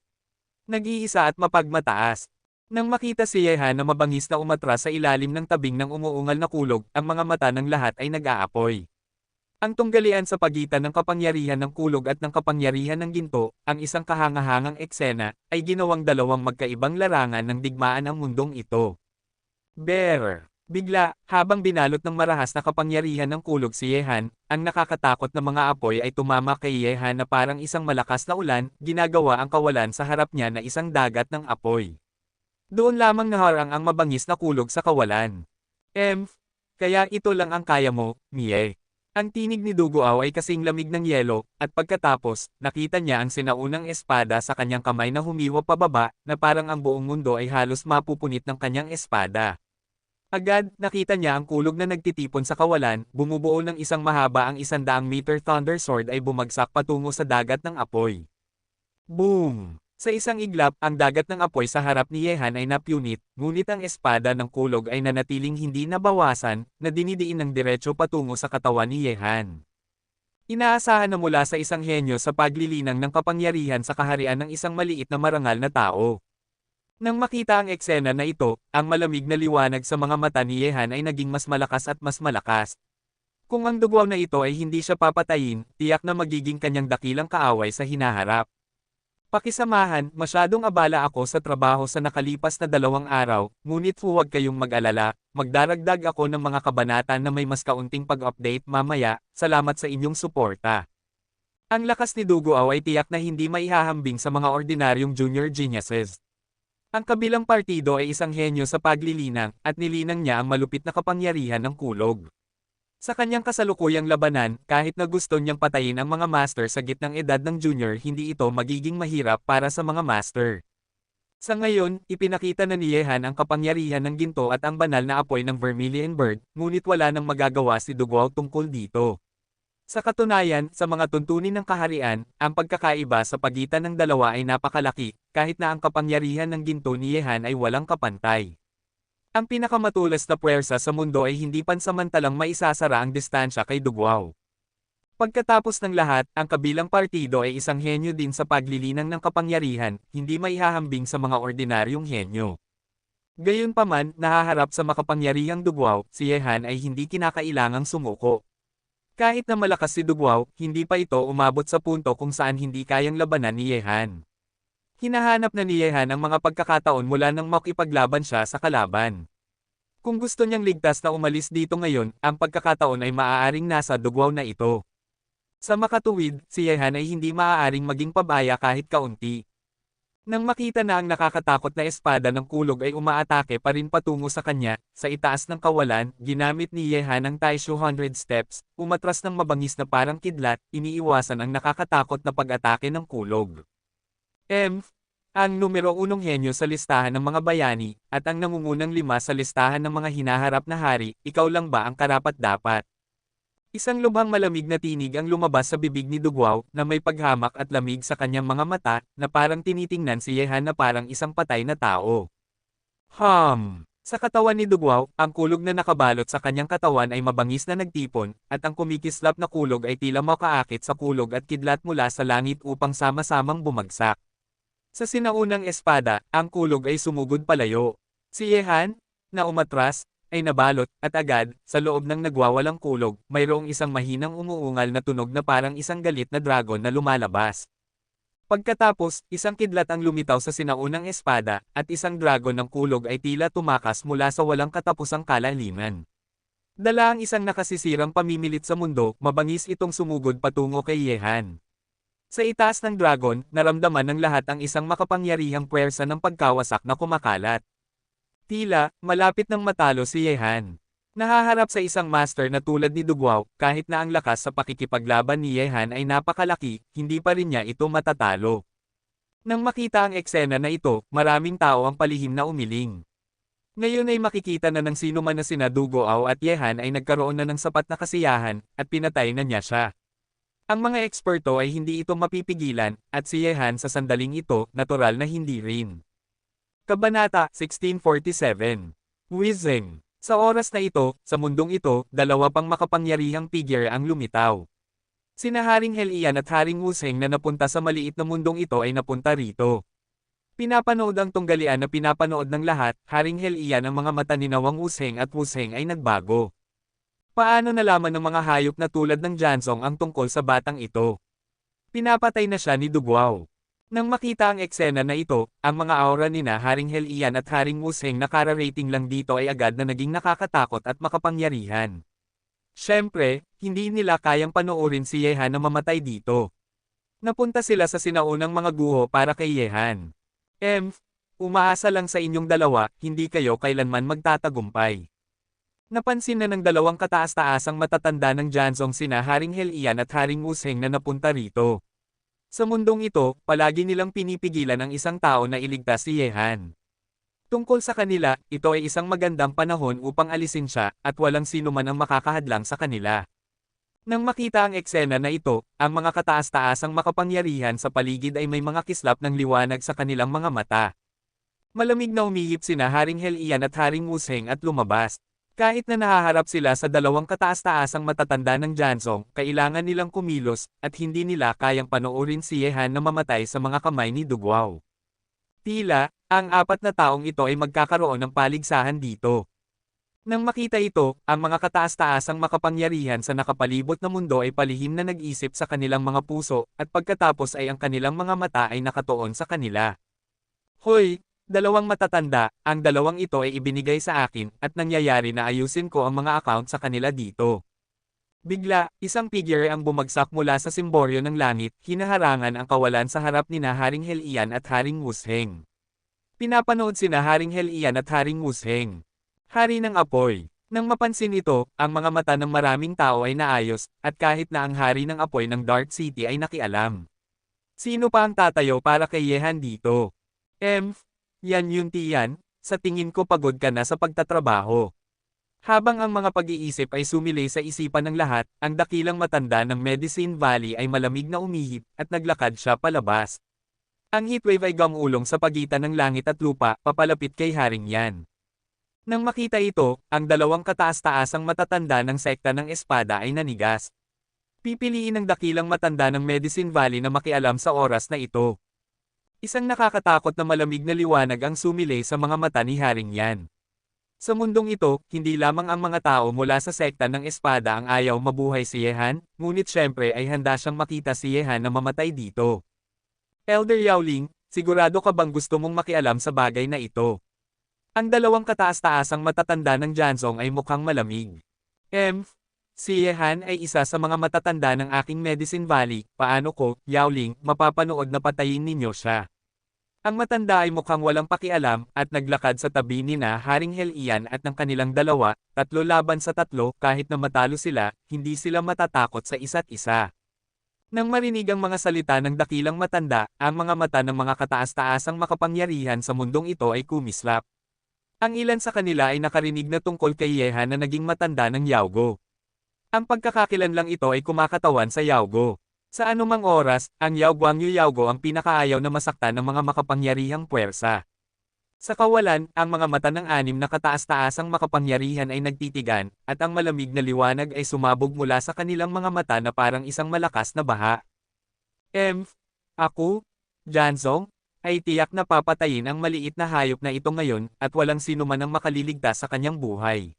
Nag-iisa at mapagmataas. Nang makita si Yehan na mabangis na umatras sa ilalim ng tabing ng umuungal na kulog, ang mga mata ng lahat ay nag-aapoy. Ang tunggalian sa pagitan ng kapangyarihan ng kulog at ng kapangyarihan ng ginto, ang isang kahangahangang eksena, ay ginawang dalawang magkaibang larangan ng digmaan ang mundong ito. Bear! Bigla, habang binalot ng marahas na kapangyarihan ng kulog si Yehan, ang nakakatakot na mga apoy ay tumama kay Yehan na parang isang malakas na ulan, ginagawa ang kawalan sa harap niya na isang dagat ng apoy. Doon lamang naharang ang mabangis na kulog sa kawalan. Kaya ito lang ang kaya mo, Mie. Ang tinig ni Duguao ay kasing lamig ng yelo, at pagkatapos, nakita niya ang sinaunang espada sa kanyang kamay na humiwa pababa, na parang ang buong mundo ay halos mapupunit ng kanyang espada. Agad, nakita niya ang kulog na nagtitipon sa kawalan, bumubuo ng isang mahaba ang 100-meter thunder sword ay bumagsak patungo sa dagat ng apoy. Boom! Sa isang iglap, ang dagat ng apoy sa harap ni Yehan ay napunit, ngunit ang espada ng kulog ay nanatiling hindi nabawasan, na dinidiin ng diretso patungo sa katawan ni Yehan. Inaasahan na mula sa isang henyo sa paglilinang ng kapangyarihan sa kaharian ng isang maliit na marangal na tao. Nang makita ang eksena na ito, ang malamig na liwanag sa mga mata ni Yehan ay naging mas malakas at mas malakas. Kung ang Duguao na ito ay hindi siya papatayin, tiyak na magiging kanyang dakilang kaaway sa hinaharap. Pakisamahan, masyadong abala ako sa trabaho sa nakalipas na 2 araw, ngunit huwag kayong mag-alala, magdaragdag ako ng mga kabanata na may mas kaunting pag-update mamaya, salamat sa inyong suporta. Ang lakas ni Duguao ay tiyak na hindi maihahambing sa mga ordinaryong junior geniuses. Ang kabilang partido ay isang henyo sa paglilinang, at nilinang niya ang malupit na kapangyarihan ng kulog. Sa kanyang kasalukuyang labanan, kahit na gusto niyang patayin ang mga master sa gitnang edad ng junior, hindi ito magiging mahirap para sa mga master. Sa ngayon, ipinakita na ni Yehan ang kapangyarihan ng ginto at ang banal na apoy ng Vermilion Bird, ngunit wala nang magagawa si Duguao tungkol dito. Sa katunayan, sa mga tuntunin ng kaharian, ang pagkakaiba sa pagitan ng dalawa ay napakalaki, kahit na ang kapangyarihan ng ginto ni Yehan ay walang kapantay. Ang pinakamatulas na puwersa sa mundo ay hindi pansamantalang maisasara ang distansya kay Duguao. Pagkatapos ng lahat, ang kabilang partido ay isang henyo din sa paglilinang ng kapangyarihan, hindi maihahambing sa mga ordinaryong henyo. Gayunpaman, nahaharap sa makapangyarihang Duguao, si Yehan ay hindi kinakailangang sumuko. Kahit na malakas si Dugwao, hindi pa ito umabot sa punto kung saan hindi kayang labanan ni Yehan. Hinahanap na ni Yehan ang mga pagkakataon mula nang makipaglaban siya sa kalaban. Kung gusto niyang ligtas na umalis dito ngayon, ang pagkakataon ay maaaring nasa Dugwao na ito. Sa makatuwid, si Yehan ay hindi maaaring maging pabaya kahit kaunti. Nang makita na ang nakakatakot na espada ng kulog ay umaatake pa rin patungo sa kanya, sa itaas ng kawalan, ginamit ni Yehan ang Taisho 100 steps, umatras ng mabangis na parang kidlat, iniiwasan ang nakakatakot na pag-atake ng kulog. Ang numero 1 henyo sa listahan ng mga bayani, at ang nangungunang 5 sa listahan ng mga hinaharap na hari, ikaw lang ba ang karapat-dapat? Isang lubhang malamig na tinig ang lumabas sa bibig ni Dugwao, na may paghamak at lamig sa kanyang mga mata, na parang tinitingnan si Yehan na parang isang patay na tao. Sa katawan ni Dugwao, ang kulog na nakabalot sa kanyang katawan ay mabangis na nagtipon, at ang kumikislap na kulog ay tila makaakit sa kulog at kidlat mula sa langit upang sama-samang bumagsak. Sa sinaunang espada, ang kulog ay sumugod palayo. Si Yehan, na umatras, ay nabalot, at agad, sa loob ng nagwawalang kulog, mayroong isang mahinang umuungal na tunog na parang isang galit na dragon na lumalabas. Pagkatapos, isang kidlat ang lumitaw sa sinaunang espada, at isang dragon ng kulog ay tila tumakas mula sa walang katapusang kalaliman. Dala ang isang nakasisirang pamimilit sa mundo, mabangis itong sumugod patungo kay Yehan. Sa itaas ng dragon, naramdaman ng lahat ang isang makapangyarihang puwersa ng pagkawasak na kumakalat. Tila, malapit nang matalo si Yehan. Nahaharap sa isang master na tulad ni Dugwao, kahit na ang lakas sa pakikipaglaban ni Yehan ay napakalaki, hindi pa rin niya ito matatalo. Nang makita ang eksena na ito, maraming tao ang palihim na umiling. Ngayon ay makikita na ng sino man na sina Dugwao at Yehan ay nagkaroon na ng sapat na kasiyahan, at pinatay na niya siya. Ang mga eksperto ay hindi ito mapipigilan, at si Yehan sa sandaling ito, natural na hindi rin. Kabanata 1647. Wizeng. Sa oras na ito, sa mundong ito, dalawa pang makapangyarihang figure ang lumitaw. Sina Haring Helian at Haring Wuzheng na napunta sa maliit na mundong ito ay napunta rito. Pinapanood ang tunggalian na pinapanood ng lahat, Haring Helian ang mga mata ni Nawang Wuzheng at Wuzheng ay nagbago. Paano nalaman ng mga hayop na tulad ng Jansong ang tungkol sa batang ito? Pinapatay na siya ni Dugwao. Nang makita ang eksena na ito, ang mga aura nina Haring Helian at Haring Wuzheng na kara-rating lang dito ay agad na naging nakakatakot at makapangyarihan. Siyempre, hindi nila kayang panoorin si Yehan na mamatay dito. Napunta sila sa sinaunang mga guho para kay Yehan. Umaasa lang sa inyong dalawa, hindi kayo kailanman magtatagumpay. Napansin na ng dalawang kataas-taasang matatanda ng Jansong sina Haring Helian at Haring Wuzheng na napunta rito. Sa mundong ito, palagi nilang pinipigilan ang isang tao na iligtas si Yehan. Tungkol sa kanila, ito ay isang magandang panahon upang alisin siya, at walang sino man ang makakahadlang sa kanila. Nang makita ang eksena na ito, ang mga kataas-taasang makapangyarihan sa paligid ay may mga kislap ng liwanag sa kanilang mga mata. Malamig na umihip sina Haring Helian at Haring Wuzheng at lumabas. Kahit na nahaharap sila sa dalawang kataas-taasang matatanda ng Jansong, kailangan nilang kumilos, at hindi nila kayang panoorin si Yehan na mamatay sa mga kamay ni Dugwao. Tila, ang apat na taong ito ay magkakaroon ng paligsahan dito. Nang makita ito, ang mga kataas-taasang makapangyarihan sa nakapalibot na mundo ay palihim na nag-isip sa kanilang mga puso, at pagkatapos ay ang kanilang mga mata ay nakatuon sa kanila. Hoy! Dalawang matatanda, ang dalawang ito ay ibinigay sa akin, at nangyayari na ayusin ko ang mga account sa kanila dito. Bigla, isang figure ang bumagsak mula sa simboryo ng langit, hinaharangan ang kawalan sa harap ni Haring Helian at Haring Wuzheng. Pinapanood sina Haring Helian at Haring Wuzheng. Hari ng apoy. Nang mapansin ito, ang mga mata ng maraming tao ay naayos, at kahit na ang hari ng apoy ng Dark City ay nakialam. Sino pa ang tatayo para kay Yehan dito? Yan yun tiyan, sa tingin ko pagod ka na sa pagtatrabaho. Habang ang mga pag-iisip ay sumilay sa isipan ng lahat, ang dakilang matanda ng Medicine Valley ay malamig na umihip, at naglakad siya palabas. Ang heatwave ay gumulong sa pagitan ng langit at lupa, papalapit kay Haring Yan. Nang makita ito, ang dalawang kataas-taasang matatanda ng sekta ng espada ay nanigas. Pipiliin ng dakilang matanda ng Medicine Valley na makialam sa oras na ito. Isang nakakatakot na malamig na liwanag ang sumilay sa mga mata ni Haring Yan. Sa mundong ito, hindi lamang ang mga tao mula sa sekta ng espada ang ayaw mabuhay si Yehan, ngunit syempre ay handa siyang makita si Yehan na mamatay dito. Elder Yaoling, sigurado ka bang gusto mong makialam sa bagay na ito? Ang dalawang kataas-taasang matatanda ng Janzong ay mukhang malamig. Si Yehan ay isa sa mga matatanda ng aking Medicine Valley, paano ko, Yaoling, mapapanood na patayin ninyo siya? Ang matanda ay mukhang walang pakialam, at naglakad sa tabi ni na Haring Helian at ng kanilang dalawa, 3 laban sa 3, kahit na matalo sila, hindi sila matatakot sa isa't isa. Nang marinig ang mga salita ng dakilang matanda, ang mga mata ng mga kataas-taasang makapangyarihan sa mundong ito ay kumislap. Ang ilan sa kanila ay nakarinig na tungkol kay Yehan na naging matanda ng Yaogo. Ang pagkakakilanlang ito ay kumakatawan sa Yaogo. Sa anumang oras, ang Yaoguang Yaogo ang pinakaayaw na masaktan ng mga makapangyarihang puwersa. Sa kawalan, ang mga mata ng 6 na kataas-taasang makapangyarihan ay nagtitigan, at ang malamig na liwanag ay sumabog mula sa kanilang mga mata na parang isang malakas na baha. Ako, Janzong, ay tiyak na papatayin ang maliit na hayop na ito ngayon, at walang sino man ang makaliligtas sa kanyang buhay.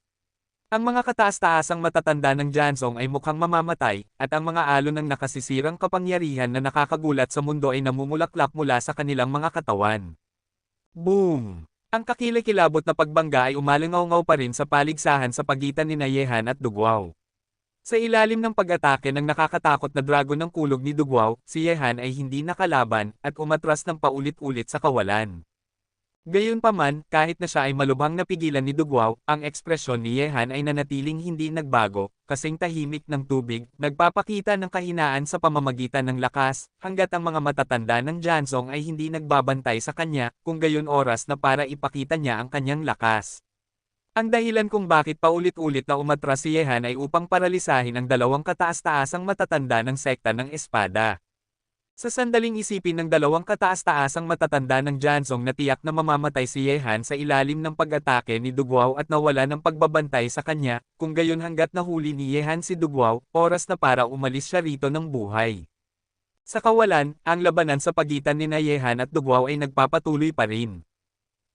Ang mga kataas-taasang matatanda ng Janzong ay mukhang mamamatay, at ang mga alon ng nakasisirang kapangyarihan na nakakagulat sa mundo ay namumulaklak mula sa kanilang mga katawan. Boom! Ang kakilakilabot na pagbangga ay umalingaw-ngaw pa rin sa paligsahan sa pagitan ni Yehan at Dugwao. Sa ilalim ng pag-atake ng nakakatakot na dragon ng kulog ni Dugwao, si Yehan ay hindi nakalaban, at umatras ng paulit-ulit sa kawalan. Gayunpaman, kahit na siya ay malubhang napigilan ni Dugwao, ang ekspresyon ni Yehan ay nanatiling hindi nagbago, kasing tahimik ng tubig, nagpapakita ng kahinaan sa pamamagitan ng lakas, hanggat ang mga matatanda ng Janzong ay hindi nagbabantay sa kanya, kung gayon oras na para ipakita niya ang kanyang lakas. Ang dahilan kung bakit paulit-ulit na umatras si Yehan ay upang paralisahin ang dalawang kataas-taasang matatanda ng sekta ng espada. Sa sandaling isipin ng dalawang kataas-taasang matatanda ng Janzong na tiyak na mamamatay si Yehan sa ilalim ng pag-atake ni Dugwao at nawala ng pagbabantay sa kanya, kung gayon hanggat nahuli ni Yehan si Dugwao, oras na para umalis siya rito ng buhay. Sa kawalan, ang labanan sa pagitan ni Yehan at Dugwao ay nagpapatuloy pa rin.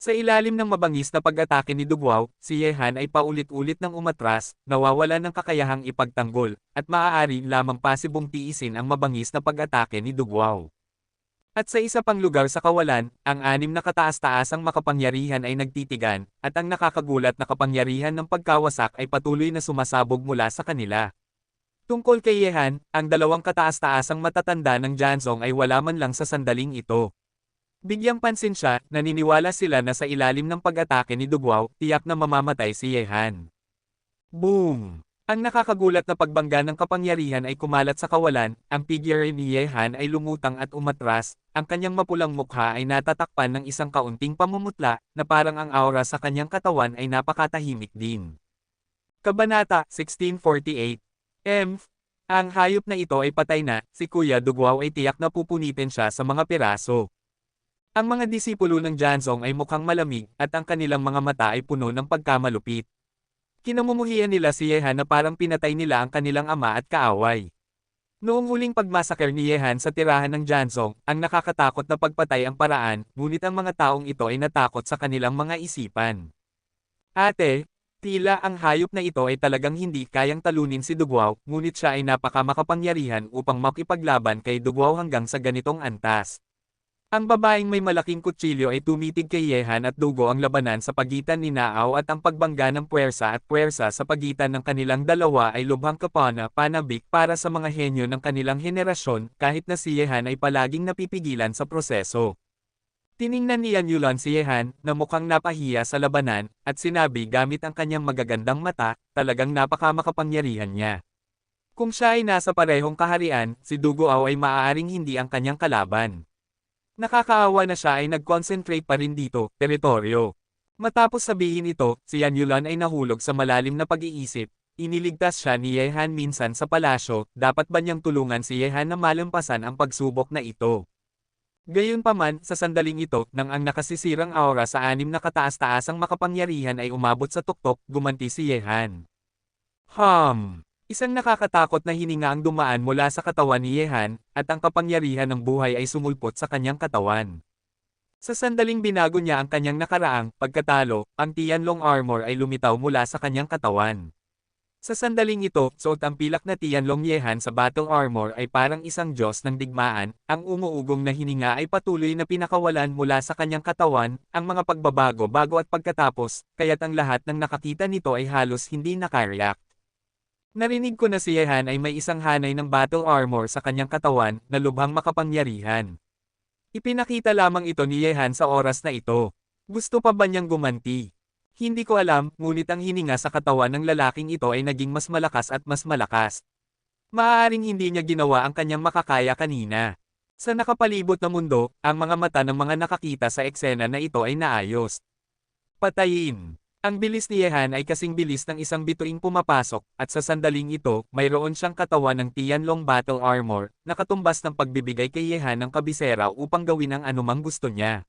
Sa ilalim ng mabangis na pag-atake ni Dugwao, si Yehan ay paulit-ulit ng umatras, nawawala ng kakayahang ipagtanggol, at maaari lamang pasibong tiisin ang mabangis na pag-atake ni Dugwao. At sa isa pang lugar sa kawalan, ang 6 na kataas-taasang makapangyarihan ay nagtitigan, at ang nakakagulat na kapangyarihan ng pagkawasak ay patuloy na sumasabog mula sa kanila. Tungkol kay Yehan, ang dalawang kataas-taasang matatanda ng Janzong ay wala man lang sa sandaling ito. Bigyang pansin siya, naniniwala sila na sa ilalim ng pag-atake ni Dugwao, tiyak na mamamatay si Yehan. Boom! Ang nakakagulat na pagbangga ng kapangyarihan ay kumalat sa kawalan, ang figure ni Yehan ay lumutang at umatras, ang kanyang mapulang mukha ay natatakpan ng isang kaunting pamumutla, na parang ang aura sa kanyang katawan ay napakatahimik din. Kabanata 1648. Ang hayop na ito ay patay na, si Kuya Dugwao ay tiyak na pupunitin siya sa mga piraso. Ang mga disipulo ng Janzong ay mukhang malamig, at ang kanilang mga mata ay puno ng pagkamalupit. Kinamumuhian nila si Yehan na parang pinatay nila ang kanilang ama at kaaway. Noong huling pagmasaker ni Yehan sa tirahan ng Janzong, ang nakakatakot na pagpatay ang paraan, ngunit ang mga taong ito ay natakot sa kanilang mga isipan. Ate, tila ang hayop na ito ay talagang hindi kayang talunin si Dugwao, ngunit siya ay napakamakapangyarihan upang makipaglaban kay Dugwao hanggang sa ganitong antas. Ang babaeng may malaking kutsilyo ay tumitig kay Yehan at dugo ang labanan sa pagitan ni Nao at ang pagbangga ng puwersa at puwersa sa pagitan ng kanilang dalawa ay lubhang panabik para sa mga henyo ng kanilang henerasyon, kahit na si Yehan ay palaging napipigilan sa proseso. Tiningnan ni Yulan si Yehan, na mukhang napahiya sa labanan, at sinabi gamit ang kanyang magagandang mata, talagang napakamakapangyarihan niya. Kung siya ay nasa parehong kaharian, si Dugwao ay maaaring hindi ang kanyang kalaban. Nakakaawa na siya ay nag-concentrate pa rin dito, teritoryo. Matapos sabihin ito, si Yulan ay nahulog sa malalim na pag-iisip. Iniligtas siya ni Yehan minsan sa palasyo, dapat ba niyang tulungan si Yehan na malampasan ang pagsubok na ito? Gayunpaman, sa sandaling ito, nang ang nakasisirang aura sa 6 na kataas-taasang makapangyarihan ay umabot sa tuktok, gumanti si Yehan. Isang nakakatakot na hininga ang dumaan mula sa katawan ni Yehan, at ang kapangyarihan ng buhay ay sumulpot sa kanyang katawan. Sa sandaling binago niya ang kanyang nakaraang pagkatalo, ang Tianlong armor ay lumitaw mula sa kanyang katawan. Sa sandaling ito, suot ang pilak na Tianlong Yehan sa battle armor ay parang isang Diyos ng digmaan, ang umuugong na hininga ay patuloy na pinakawalan mula sa kanyang katawan, ang mga pagbabago bago at pagkatapos, kaya't ang lahat ng nakakita nito ay halos hindi nakareact. Narinig ko na si Yehan ay may isang hanay ng battle armor sa kanyang katawan na lubhang makapangyarihan. Ipinakita lamang ito ni Yehan sa oras na ito. Gusto pa ba niyang gumanti? Hindi ko alam, ngunit ang hininga sa katawan ng lalaking ito ay naging mas malakas at mas malakas. Maaaring hindi niya ginawa ang kanyang makakaya kanina. Sa nakapalibot na mundo, ang mga mata ng mga nakakita sa eksena na ito ay naayos. Patayin. Ang bilis ni Yehan ay kasing bilis ng isang bituing pumapasok, at sa sandaling ito, mayroon siyang katawan ng Tianlong battle armor, na katumbas ng pagbibigay kay Yehan ng kabisera upang gawin ang anumang gusto niya.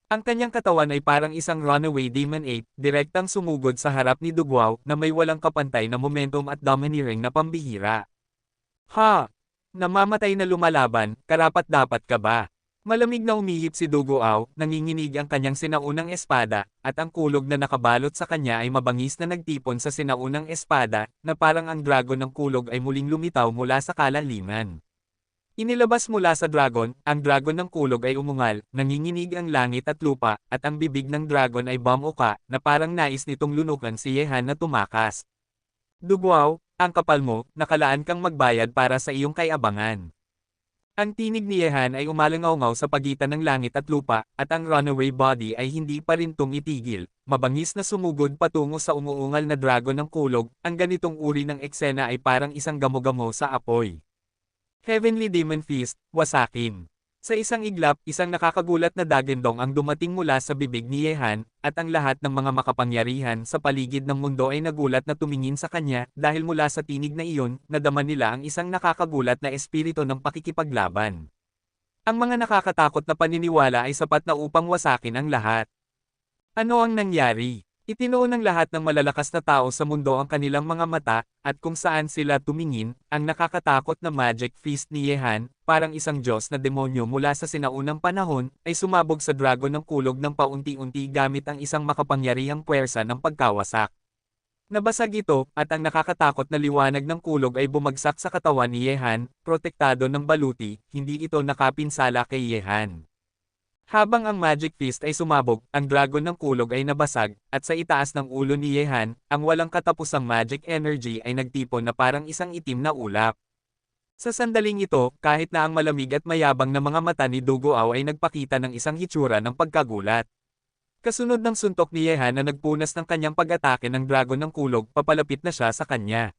Ang kanyang katawan ay parang isang runaway demon ape, direktang sumugod sa harap ni Dugwao na may walang kapantay na momentum at domineering na pambihira. Ha! Namamatay na lumalaban, karapat-dapat ka ba? Malamig na umihip si Duguao, nanginginig ang kanyang sinaunang espada, at ang kulog na nakabalot sa kanya ay mabangis na nagtipon sa sinaunang espada, na parang ang dragon ng kulog ay muling lumitaw mula sa kalaliman. Inilabas mula sa dragon, ang dragon ng kulog ay umungal, nanginginig ang langit at lupa, at ang bibig ng dragon ay bumuka, na parang nais nitong lunukan si Yehan na tumakas. Duguao, ang kapal mo, nakalaan kang magbayad para sa iyong kayabangan. Ang tinig ni Yehan ay umalangaw-ngaw sa pagitan ng langit at lupa, at ang runaway body ay hindi pa rin tumitigil. Mabangis na sumugod patungo sa umuungal na dragon ng kulog, ang ganitong uri ng eksena ay parang isang gamo-gamo sa apoy. Heavenly Demon Fist, wasakin. Sa isang iglap, isang nakakagulat na dagendong ang dumating mula sa bibig ni Yehan, at ang lahat ng mga makapangyarihan sa paligid ng mundo ay nagulat na tumingin sa kanya, dahil mula sa tinig na iyon, nadama nila ang isang nakakagulat na espiritu ng pakikipaglaban. Ang mga nakakatakot na paniniwala ay sapat na upang wasakin ang lahat. Ano ang nangyari? Itinuon ng lahat ng malalakas na tao sa mundo ang kanilang mga mata, at kung saan sila tumingin, ang nakakatakot na magic fist ni Yehan, parang isang Diyos na demonyo mula sa sinaunang panahon, ay sumabog sa dragon ng kulog ng paunti-unti gamit ang isang makapangyarihang puwersa ng pagkawasak. Nabasag ito, at ang nakakatakot na liwanag ng kulog ay bumagsak sa katawan ni Yehan, protektado ng baluti, hindi ito nakapinsala kay Yehan. Habang ang Magic Fist ay sumabog, ang dragon ng kulog ay nabasag, at sa itaas ng ulo ni Yehan, ang walang katapusang magic energy ay nagtipon na parang isang itim na ulap. Sa sandaling ito, kahit na ang malamig at mayabang na mga mata ni Duguao ay nagpakita ng isang hitsura ng pagkagulat. Kasunod ng suntok ni Yehan na nagpunas ng kanyang pag-atake ng dragon ng kulog, papalapit na siya sa kanya.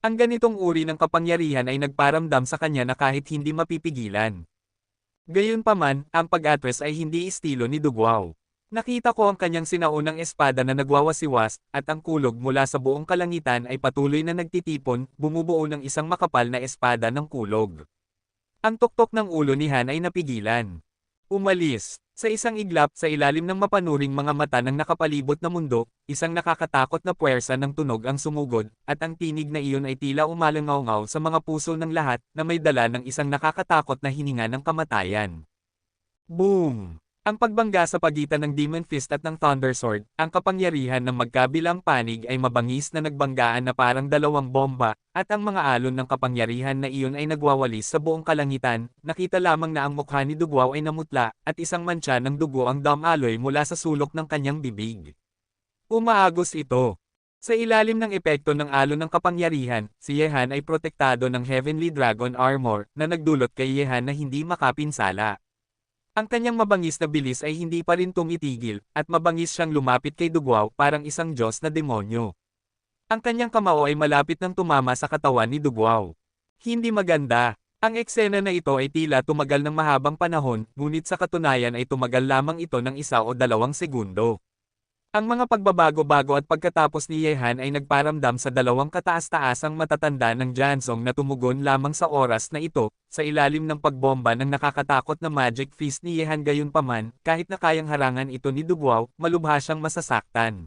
Ang ganitong uri ng kapangyarihan ay nagparamdam sa kanya na kahit hindi mapipigilan. Gayunpaman, ang pag-atras ay hindi estilo ni Duguao. Nakita ko ang kanyang sinaunang espada na nagwawasiwas, at ang kulog mula sa buong kalangitan ay patuloy na nagtitipon, bumubuo ng isang makapal na espada ng kulog. Ang tuktok ng ulo ni Han ay napigilan. Umalis. Sa isang iglap sa ilalim ng mapanuring mga mata ng nakapalibot na mundo, isang nakakatakot na puwersa ng tunog ang sumugod, at ang tinig na iyon ay tila umalangaw-ngaw sa mga puso ng lahat na may dala ng isang nakakatakot na hininga ng kamatayan. Boom! Ang pagbangga sa pagitan ng Demon Fist at ng Thunder Sword, ang kapangyarihan ng magkabilang panig ay mabangis na nagbanggaan na parang dalawang bomba, at ang mga alon ng kapangyarihan na iyon ay nagwawalis sa buong kalangitan. Nakita lamang na ang mukha ni Duguao ay namutla, at isang mantsa ng dugo ang damaloy mula sa sulok ng kanyang bibig. Umaagos ito. Sa ilalim ng epekto ng alon ng kapangyarihan, si Yehan ay protektado ng Heavenly Dragon Armor, na nagdulot kay Yehan na hindi makapinsala. Ang kanyang mabangis na bilis ay hindi pa rin tumitigil, at mabangis siyang lumapit kay Duguao parang isang Diyos na demonyo. Ang kanyang kamao ay malapit nang tumama sa katawan ni Duguao. Hindi maganda. Ang eksena na ito ay tila tumagal ng mahabang panahon, ngunit sa katunayan ay tumagal lamang ito ng 1 o 2 segundo. Ang mga pagbabago-bago at pagkatapos ni Yehan ay nagparamdam sa dalawang kataas-taasang matatanda ng Jansong na tumugon lamang sa oras na ito, sa ilalim ng pagbomba ng nakakatakot na Magic Fist ni Yehan. Gayunpaman, kahit na kayang harangan ito ni Duguao, malubha siyang masasaktan.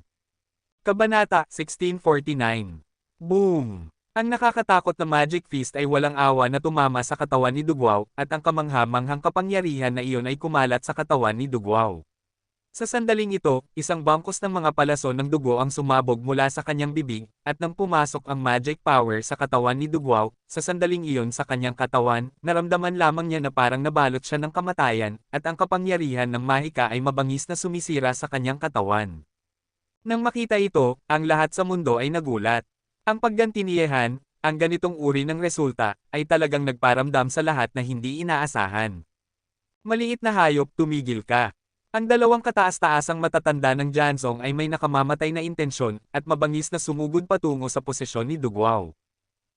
Kabanata 1649. Boom! Ang nakakatakot na Magic Fist ay walang awa na tumama sa katawan ni Dugwao, at ang kamangha-manghang kapangyarihan na iyon ay kumalat sa katawan ni Dugwao. Sa sandaling ito, isang bangkos ng mga palaso ng dugo ang sumabog mula sa kanyang bibig, at nang pumasok ang magic power sa katawan ni Dugwao, sa sandaling iyon sa kanyang katawan, naramdaman lamang niya na parang nabalot siya ng kamatayan, at ang kapangyarihan ng mahika ay mabangis na sumisira sa kanyang katawan. Nang makita ito, ang lahat sa mundo ay nagulat. Ang pagganti ni Yehan, ang ganitong uri ng resulta, ay talagang nagparamdam sa lahat na hindi inaasahan. Maliit na hayop, tumigil ka. Ang dalawang kataas-taasang matatanda ng Jansong ay may nakamamatay na intensyon, at mabangis na sumugod patungo sa posisyon ni Dugwao.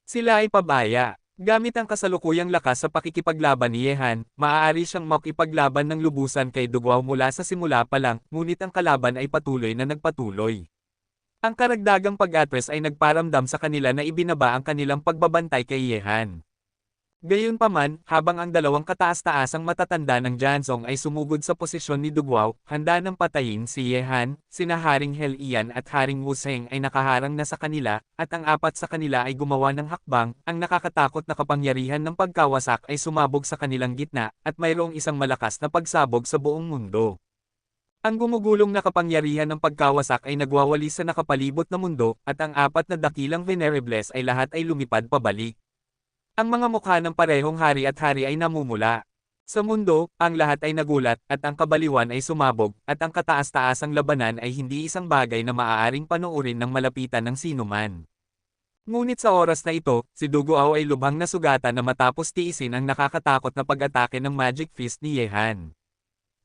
Sila ay pabaya. Gamit ang kasalukuyang lakas sa pakikipaglaban ni Yehan, maaari siyang makipaglaban ng lubusan kay Dugwao mula sa simula pa lang, ngunit ang kalaban ay patuloy na nagpatuloy. Ang karagdagang pag-atres ay nagparamdam sa kanila na ibinaba ang kanilang pagbabantay kay Yehan. Gayunpaman, habang ang dalawang kataas-taasang matatanda ng Jansong ay sumugod sa posisyon ni Dugwao, handa nang patayin si Yehan, sina Haring Helian at Haring Wuseng ay nakaharang na sa kanila, at ang apat sa kanila ay gumawa ng hakbang, ang nakakatakot na kapangyarihan ng pagkawasak ay sumabog sa kanilang gitna, at mayroong isang malakas na pagsabog sa buong mundo. Ang gumugulong na kapangyarihan ng pagkawasak ay nagwawalis sa nakapalibot na mundo, at ang apat na dakilang venerables ay lahat ay lumipad pabalik. Ang mga mukha ng parehong hari at hari ay namumula. Sa mundo, ang lahat ay nagulat, at ang kabaliwan ay sumabog, at ang kataas-taasang labanan ay hindi isang bagay na maaaring panoorin ng malapitan ng sinuman. Ngunit sa oras na ito, si Dugwao ay lubhang nasugatan na matapos tiisin ang nakakatakot na pag-atake ng Magic Fist ni Yehan.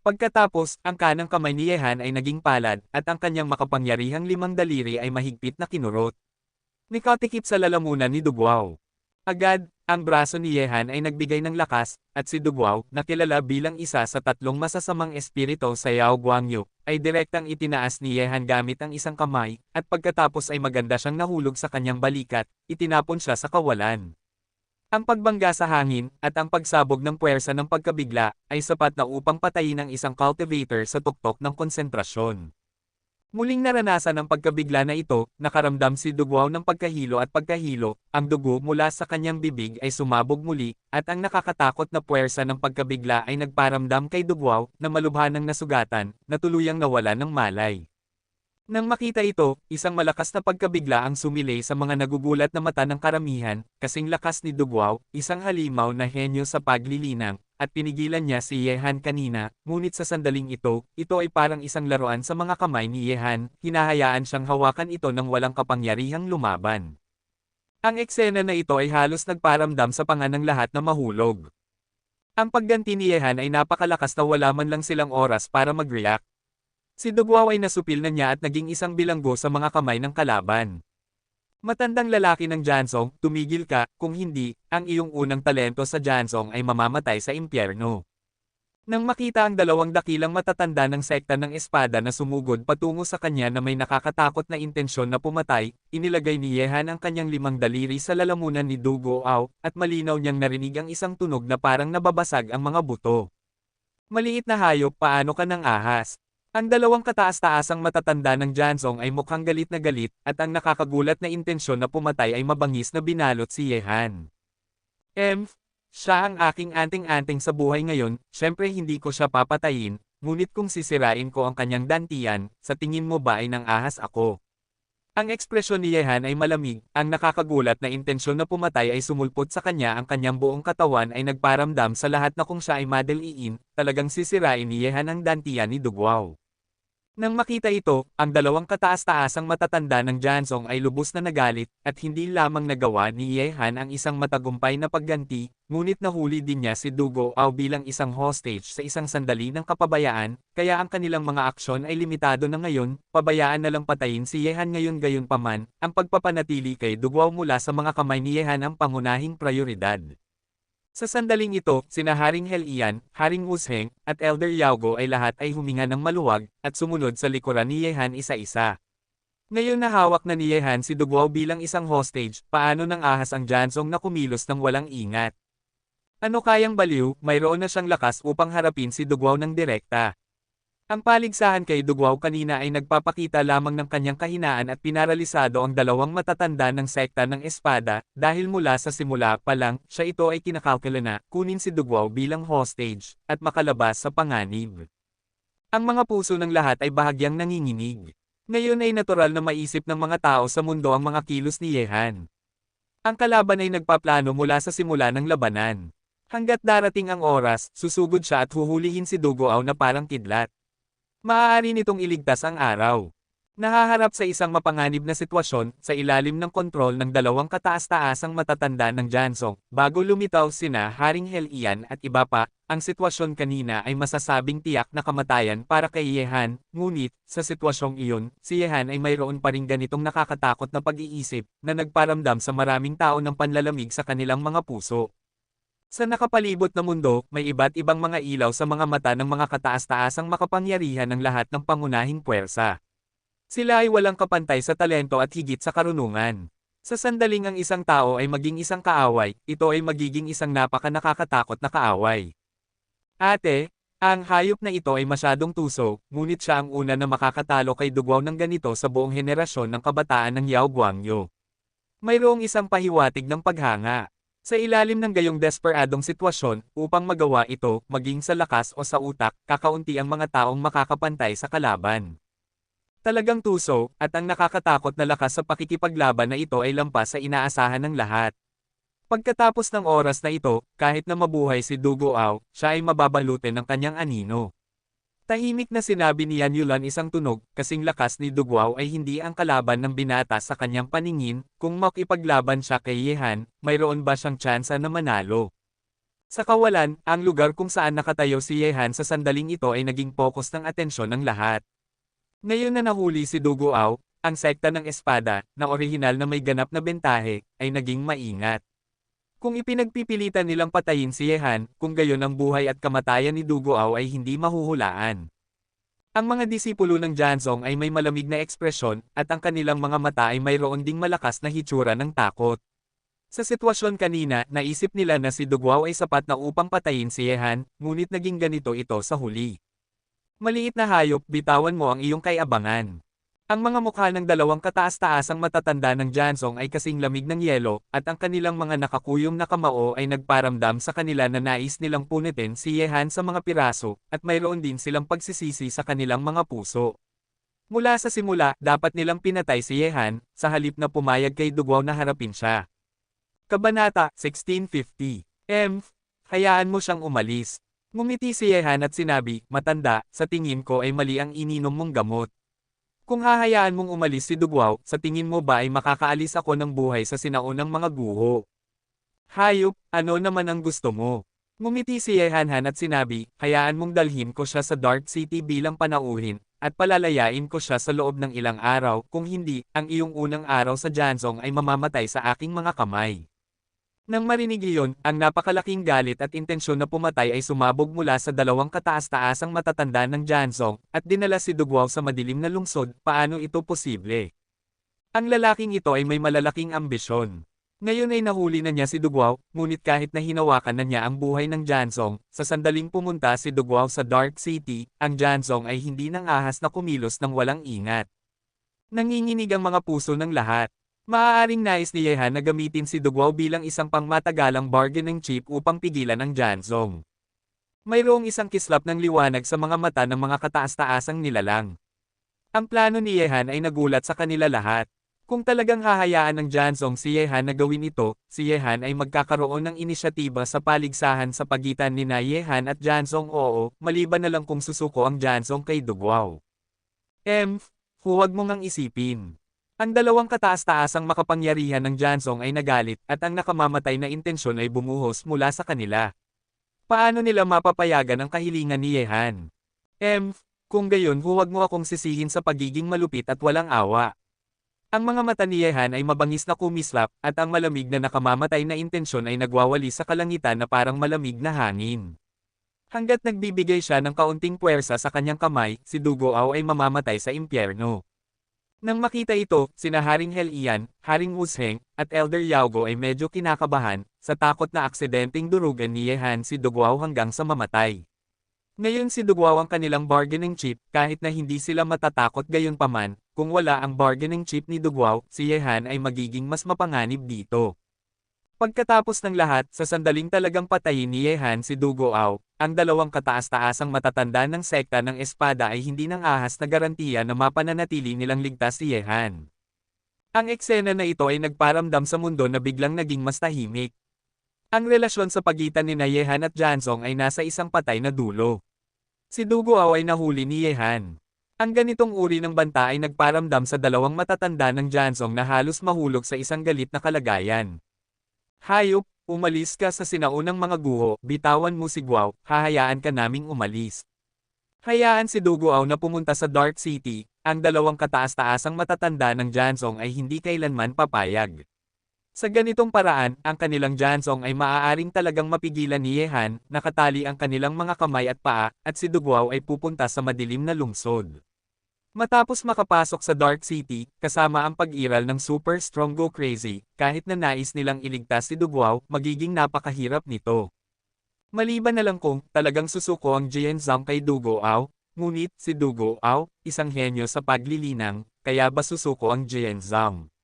Pagkatapos, ang kanang kamay ni Yehan ay naging palad, at ang kanyang makapangyarihang limang daliri ay mahigpit na kinurot. Nikatikip sa lalamunan ni Dugwao. Agad, ang braso ni Yehan ay nagbigay ng lakas, at si Dugwao, na kilala bilang isa sa tatlong masasamang espiritu sa Yao Guangyu, ay direktang itinaas ni Yehan gamit ang isang kamay, at pagkatapos ay maganda siyang nahulog sa kanyang balikat, itinapon siya sa kawalan. Ang pagbangga sa hangin, at ang pagsabog ng puwersa ng pagkabigla, ay sapat na upang patayin ang isang cultivator sa tuktok ng konsentrasyon. Muling naranasan ang pagkabigla na ito, nakaramdam si Dugwao ng pagkahilo at pagkahilo, ang dugo mula sa kanyang bibig ay sumabog muli, at ang nakakatakot na puwersa ng pagkabigla ay nagparamdam kay Dugwao, na malubhanang nasugatan, na tuluyang nawala ng malay. Nang makita ito, isang malakas na pagkabigla ang sumilay sa mga nagugulat na mata ng karamihan, kasing lakas ni Dugwao, isang halimaw na henyo sa paglilinang, at pinigilan niya si Yehan kanina, ngunit sa sandaling ito ay parang isang laruan sa mga kamay ni Yehan, hinahayaan siyang hawakan ito ng walang kapangyarihang lumaban. Ang eksena na ito ay halos nagparamdam sa panga ng lahat na mahulog. Ang pagganti ni Yehan ay napakalakas na wala man lang silang oras para mag-react. Si Dugwao ay nasupil na niya at naging isang bilanggo sa mga kamay ng kalaban. Matandang lalaki ng Jansong, tumigil ka, kung hindi, ang iyong unang talento sa Jansong ay mamamatay sa impyerno. Nang makita ang dalawang dakilang matatanda ng sekta ng espada na sumugod patungo sa kanya na may nakakatakot na intensyon na pumatay, inilagay ni Yehan ang kanyang limang daliri sa lalamunan ni Dugwao, at malinaw niyang narinig ang isang tunog na parang nababasag ang mga buto. Maliit na hayop, paano ka nang ahas? Ang dalawang kataas-taasang matatanda ng Jansong ay mukhang galit na galit, at ang nakakagulat na intensyon na pumatay ay mabangis na binalot si Yehan. Siya ang aking anting-anting sa buhay ngayon, syempre hindi ko siya papatayin, ngunit kung sisirain ko ang kanyang dantian, sa tingin mo ba ay nang ahas ako? Ang ekspresyon ni Yehan ay malamig, ang nakakagulat na intensyon na pumatay ay sumulpot sa kanya, ang kanyang buong katawan ay nagparamdam sa lahat na kung siya ay madaliin, talagang sisirain ni Yehan ang dantian ni Dugwao. Nang makita ito, ang dalawang kataas-taasang matatanda ng Jansong ay lubos na nagalit, at hindi lamang nagawa ni Yehan ang isang matagumpay na pagganti, ngunit nahuli din niya si Dugwao bilang isang hostage sa isang sandali ng kapabayaan, kaya ang kanilang mga aksyon ay limitado na ngayon, pabayaan na lang patayin si Yehan ngayon. Gayunpaman, ang pagpapanatili kay Dugwao mula sa mga kamay ni Yehan ang pangunahing prioridad. Sa sandaling ito, sina Haring Helian, Haring Wuseng, at Elder Yaogo ay lahat ay huminga ng maluwag, at sumunod sa likuran ni Yehan isa-isa. Ngayon na hawak na ni Yehan si Dugwao bilang isang hostage, paano nang ahas ang Jansong na kumilos ng walang ingat? Ano kayang baliw, mayroon na siyang lakas upang harapin si Dugwao ng direkta. Ang paligsahan kay Dugwao kanina ay nagpapakita lamang ng kanyang kahinaan at pinaralisado ang dalawang matatanda ng sekta ng espada, dahil mula sa simula pa lang, siya ito ay kinakalkula na, kunin si Dugwao bilang hostage, at makalabas sa panganib. Ang mga puso ng lahat ay bahagyang nanginginig. Ngayon ay natural na maisip ng mga tao sa mundo ang mga kilos ni Yehan. Ang kalaban ay nagpaplano mula sa simula ng labanan. Hanggat darating ang oras, susugod siya at huhulihin si Dugwao na parang kidlat. Maaari nitong iligtas ang araw. Nahaharap sa isang mapanganib na sitwasyon, sa ilalim ng kontrol ng dalawang kataas-taasang matatanda ng Jansong, bago lumitaw sina Haring Helian at iba pa, ang sitwasyon kanina ay masasabing tiyak na kamatayan para kay Yehan, ngunit, sa sitwasyong iyon, si Yehan ay mayroon pa ring ganitong nakakatakot na pag-iisip, na nagparamdam sa maraming tao ng panlalamig sa kanilang mga puso. Sa nakapalibot na mundo, may iba't ibang mga ilaw sa mga mata ng mga kataas-taasang makapangyarihan ng lahat ng pangunahing puwersa. Sila ay walang kapantay sa talento at higit sa karunungan. Sa sandaling ang isang tao ay maging isang kaaway, ito ay magiging isang napaka-nakakatakot na kaaway. Ate, ang hayop na ito ay masyadong tuso, ngunit siya ang una na makakatalo kay Dugwao ng ganito sa buong henerasyon ng kabataan ng Yao Guangyo. Mayroong isang pahiwatig ng paghanga. Sa ilalim ng gayong desperadong sitwasyon, upang magawa ito, maging sa lakas o sa utak, kakaunti ang mga taong makakapantay sa kalaban. Talagang tuso, at ang nakakatakot na lakas sa pakikipaglaban na ito ay lampas sa inaasahan ng lahat. Pagkatapos ng oras na ito, kahit na mabuhay si Dugwao, siya ay mababalutin ng kanyang anino. Tahimik na sinabi ni Yan Yulan isang tunog, kasing lakas ni Dugwao ay hindi ang kalaban ng binata sa kanyang paningin, kung makipaglaban siya kay Yehan, mayroon ba siyang tsansa na manalo. Sa kawalan, ang lugar kung saan nakatayo si Yehan sa sandaling ito ay naging focus ng atensyon ng lahat. Ngayon na nahuli si Dugwao, ang sekta ng espada, na orihinal na may ganap na bentahe, ay naging maingat. Kung ipinagpipilitan nilang patayin si Yehan, kung gayon ang buhay at kamatayan ni Dugwao ay hindi mahuhulaan. Ang mga disipulo ng Jansong ay may malamig na ekspresyon, at ang kanilang mga mata ay mayroon ding malakas na hitsura ng takot. Sa sitwasyon kanina, naisip nila na si Dugwao ay sapat na upang patayin si Yehan, ngunit naging ganito ito sa huli. Maliit na hayop, bitawan mo ang iyong kaiabangan. Ang mga mukha ng dalawang kataas-taasang matatanda ng Jansong ay kasing lamig ng yelo, at ang kanilang mga nakakuyom na kamao ay nagparamdam sa kanila na nais nilang punitin si Yehan sa mga piraso, at mayroon din silang pagsisisi sa kanilang mga puso. Mula sa simula, dapat nilang pinatay si Yehan, sa halip na pumayag kay Dugwao na harapin siya. Kabanata 1650. Hayaan mo siyang umalis. Ngumiti si Yehan at sinabi, matanda, sa tingin ko ay mali ang ininom mong gamot. Kung hahayaan mong umalis si Dugwao, sa tingin mo ba ay makakaalis ako ng buhay sa sinaunang mga guho? Hayop, ano naman ang gusto mo? Ngumiti si Yehan at sinabi, hayaan mong dalhin ko siya sa Dark City bilang panauhin, at palalayain ko siya sa loob ng ilang araw, kung hindi, ang iyong unang araw sa Jansong ay mamamatay sa aking mga kamay. Nang marinig iyon, ang napakalaking galit at intensyon na pumatay ay sumabog mula sa dalawang kataas-taasang matatanda ng Jansong, at dinala si Dugwao sa madilim na lungsod. Paano ito posible? Ang lalaking ito ay may malalaking ambisyon. Ngayon ay nahuli na niya si Dugwao, ngunit kahit na hinawakan na niya ang buhay ng Jansong, sa sandaling pumunta si Dugwao sa Dark City, ang Jansong ay hindi nang ahas na kumilos ng walang ingat. Nanginginig ang mga puso ng lahat. Maaaring nais ni Yehan na gamitin si Dugwao bilang isang pangmatagalang bargaining chip upang pigilan ang Jansong. Mayroong isang kislap ng liwanag sa mga mata ng mga kataas-taasang nilalang. Ang plano ni Yehan ay nagulat sa kanila lahat. Kung talagang hahayaan ng Jansong si Yehan na gawin ito, si Yehan ay magkakaroon ng inisyatiba sa paligsahan sa pagitan ni Yehan at Jansong. Oo, maliban na lang kung susuko ang Jansong kay Dugwao. Huwag mo ngang isipin. Ang dalawang kataas-taasang makapangyarihan ng Jansong ay nagalit, at ang nakamamatay na intensyon ay bumuhos mula sa kanila. Paano nila mapapayagan ang kahilingan ni Yehan? Kung gayon huwag mo akong sisihin sa pagiging malupit at walang awa. Ang mga mata ni Yehan ay mabangis na kumislap, at ang malamig na nakamamatay na intensyon ay nagwawali sa kalangitan na parang malamig na hangin. Hanggat nagbibigay siya ng kaunting puwersa sa kanyang kamay, si Dugwao ay mamamatay sa impyerno. Nang makita ito, sina Haring Helian, Haring Wusheng, at Elder Yaogo ay medyo kinakabahan, sa takot na aksidenteng durugan ni Yehan si Dugwao hanggang sa mamatay. Ngayon si Dugwao ang kanilang bargaining chip kahit na hindi sila matatakot gayunpaman, kung wala ang bargaining chip ni Dugwao, si Yehan ay magiging mas mapanganib dito. Pagkatapos ng lahat, sa sandaling talagang patayin ni Yehan si Dugwao, ang dalawang kataas-taasang matatanda ng sekta ng espada ay hindi nang ahas na garantiya na mapananatili nilang ligtas si Yehan. Ang eksena na ito ay nagparamdam sa mundo na biglang naging mas tahimik. Ang relasyon sa pagitan ni Yehan at Jansong ay nasa isang patay na dulo. Si Dugwao ay nahuli ni Yehan. Ang ganitong uri ng banta ay nagparamdam sa dalawang matatanda ng Jansong na halos mahulog sa isang galit na kalagayan. Hayop, umalis ka sa sinaunang mga guho, bitawan mo si Guao, hahayaan ka naming umalis. Hayaan si Dugwao na pumunta sa Dark City, ang dalawang kataas-taasang matatanda ng Jansong ay hindi kailanman papayag. Sa ganitong paraan, ang kanilang Jansong ay maaaring talagang mapigilan ni Yehan, nakatali ang kanilang mga kamay at paa, at si Dugwao ay pupunta sa madilim na lungsod. Matapos makapasok sa Dark City, kasama ang pag-iral ng Super Strong Go Crazy, kahit na nais nilang iligtas si Dugwao, magiging napakahirap nito. Maliban na lang kung talagang susuko ang Jianzhang kay Dugwao, ngunit si Dugwao, isang henyo sa paglilinang, kaya ba susuko ang Jianzhang?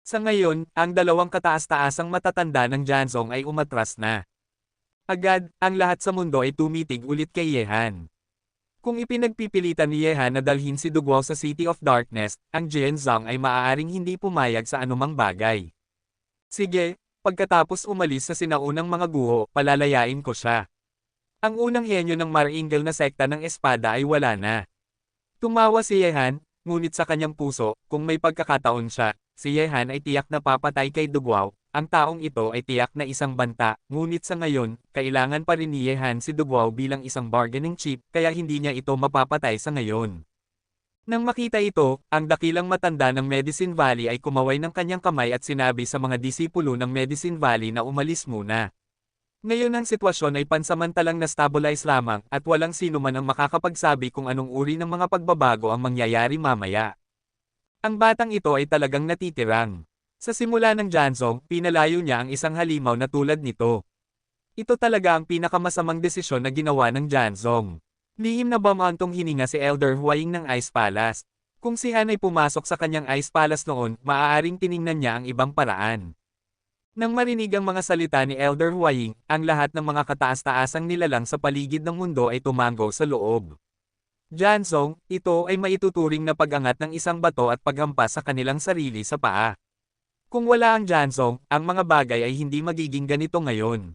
Sa ngayon, ang dalawang kataas-taasang matatanda ng Jansong ay umatras na. Agad, ang lahat sa mundo ay tumitig ulit kay Yehan. Kung ipinagpipilitan ni Yehan na dalhin si Dugwao sa City of Darkness, ang Jianzhang ay maaaring hindi pumayag sa anumang bagay. Sige, pagkatapos umalis sa sinaunang mga guho, palalayain ko siya. Ang unang henyo ng maringal na sekta ng espada ay wala na. Tumawa si Yehan, ngunit sa kanyang puso, kung may pagkakataon siya, si Yehan ay tiyak na papatay kay Dugwao, ang taong ito ay tiyak na isang banta, ngunit sa ngayon, kailangan pa rin ni Yehan si Dugwao bilang isang bargaining chip, kaya hindi niya ito mapapatay sa ngayon. Nang makita ito, ang dakilang matanda ng Medicine Valley ay kumaway ng kanyang kamay at sinabi sa mga disipulo ng Medicine Valley na umalis muna. Ngayon ang sitwasyon ay pansamantalang na-stabilize lamang at walang sino man ang makakapagsabi kung anong uri ng mga pagbabago ang mangyayari mamaya. Ang batang ito ay talagang natitirang. Sa simula ng Jansong, pinalayo niya ang isang halimaw na tulad nito. Ito talaga ang pinakamasamang desisyon na ginawa ng Jansong. Lihim na bamantong hininga si Elder Huaying ng Ice Palace. Kung si Han ay pumasok sa kanyang Ice Palace noon, maaaring tiningnan niya ang ibang paraan. Nang marinig ang mga salita ni Elder Huaying, ang lahat ng mga kataas-taasang nilalang sa paligid ng mundo ay tumango sa loob. Jansong, ito ay maituturing na pag-angat ng isang bato at paghampas sa kanilang sarili sa paa. Kung wala ang Jansong, ang mga bagay ay hindi magiging ganito ngayon.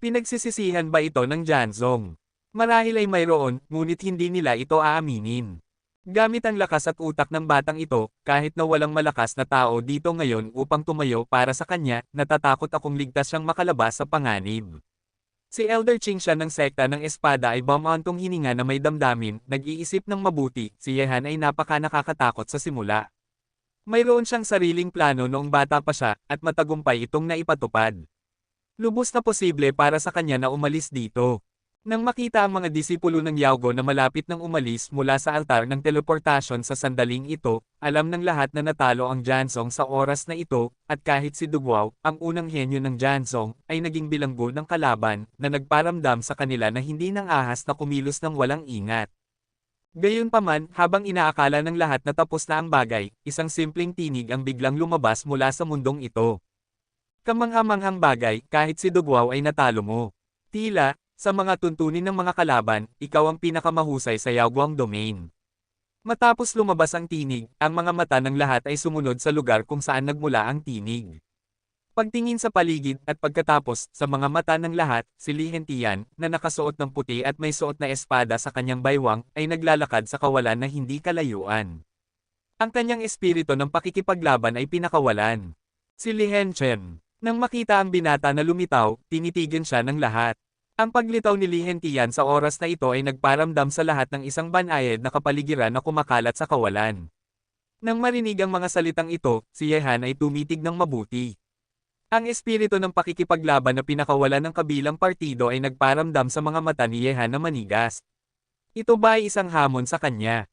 Pinagsisisihan ba ito ng Jansong? Marahil ay mayroon, ngunit hindi nila ito aaminin. Gamit ang lakas at utak ng batang ito, kahit na walang malakas na tao dito ngayon upang tumayo para sa kanya, natatakot akong ligtas siyang makalabas sa panganib. Si Elder Qingshan ng sekta ng espada ay bumantong hininga na may damdamin, nag-iisip ng mabuti, si Yehan ay napaka nakakatakot sa simula. Mayroon siyang sariling plano noong bata pa siya, at matagumpay itong naipatupad. Lubos na posible para sa kanya na umalis dito. Nang makita ang mga disipulo ng Yaogo na malapit nang umalis mula sa altar ng teleportasyon sa sandaling ito, alam ng lahat na natalo ang Jansong sa oras na ito, at kahit si Dugwao, ang unang henyo ng Jansong, ay naging bilanggo ng kalaban, na nagparamdam sa kanila na hindi nang ahas na kumilos ng walang ingat. Gayunpaman, habang inaakala ng lahat na tapos na ang bagay, isang simpleng tinig ang biglang lumabas mula sa mundong ito. Kamangha-manghang bagay, kahit si Dugwao ay natalo mo. Tila, sa mga tuntunin ng mga kalaban, ikaw ang pinakamahusay sa Yaoguang domain. Matapos lumabas ang tinig, ang mga mata ng lahat ay sumunod sa lugar kung saan nagmula ang tinig. Pagtingin sa paligid at pagkatapos, sa mga mata ng lahat, si Li Hentian, na nakasuot ng puti at may suot na espada sa kanyang baywang, ay naglalakad sa kawalan na hindi kalayuan. Ang kanyang espiritu ng pakikipaglaban ay pinakawalan. Si Li Hentian, nang makita ang binata na lumitaw, tinitigan siya ng lahat. Ang paglitaw ni Li Hentian sa oras na ito ay nagparamdam sa lahat ng isang banayad na kapaligiran na kumakalat sa kawalan. Nang marinig ang mga salitang ito, si Yehan ay tumitig ng mabuti. Ang espiritu ng pakikipaglaban na pinakawalan ng kabilang partido ay nagparamdam sa mga mata ni Yehan na manigas. Ito ba ay isang hamon sa kanya?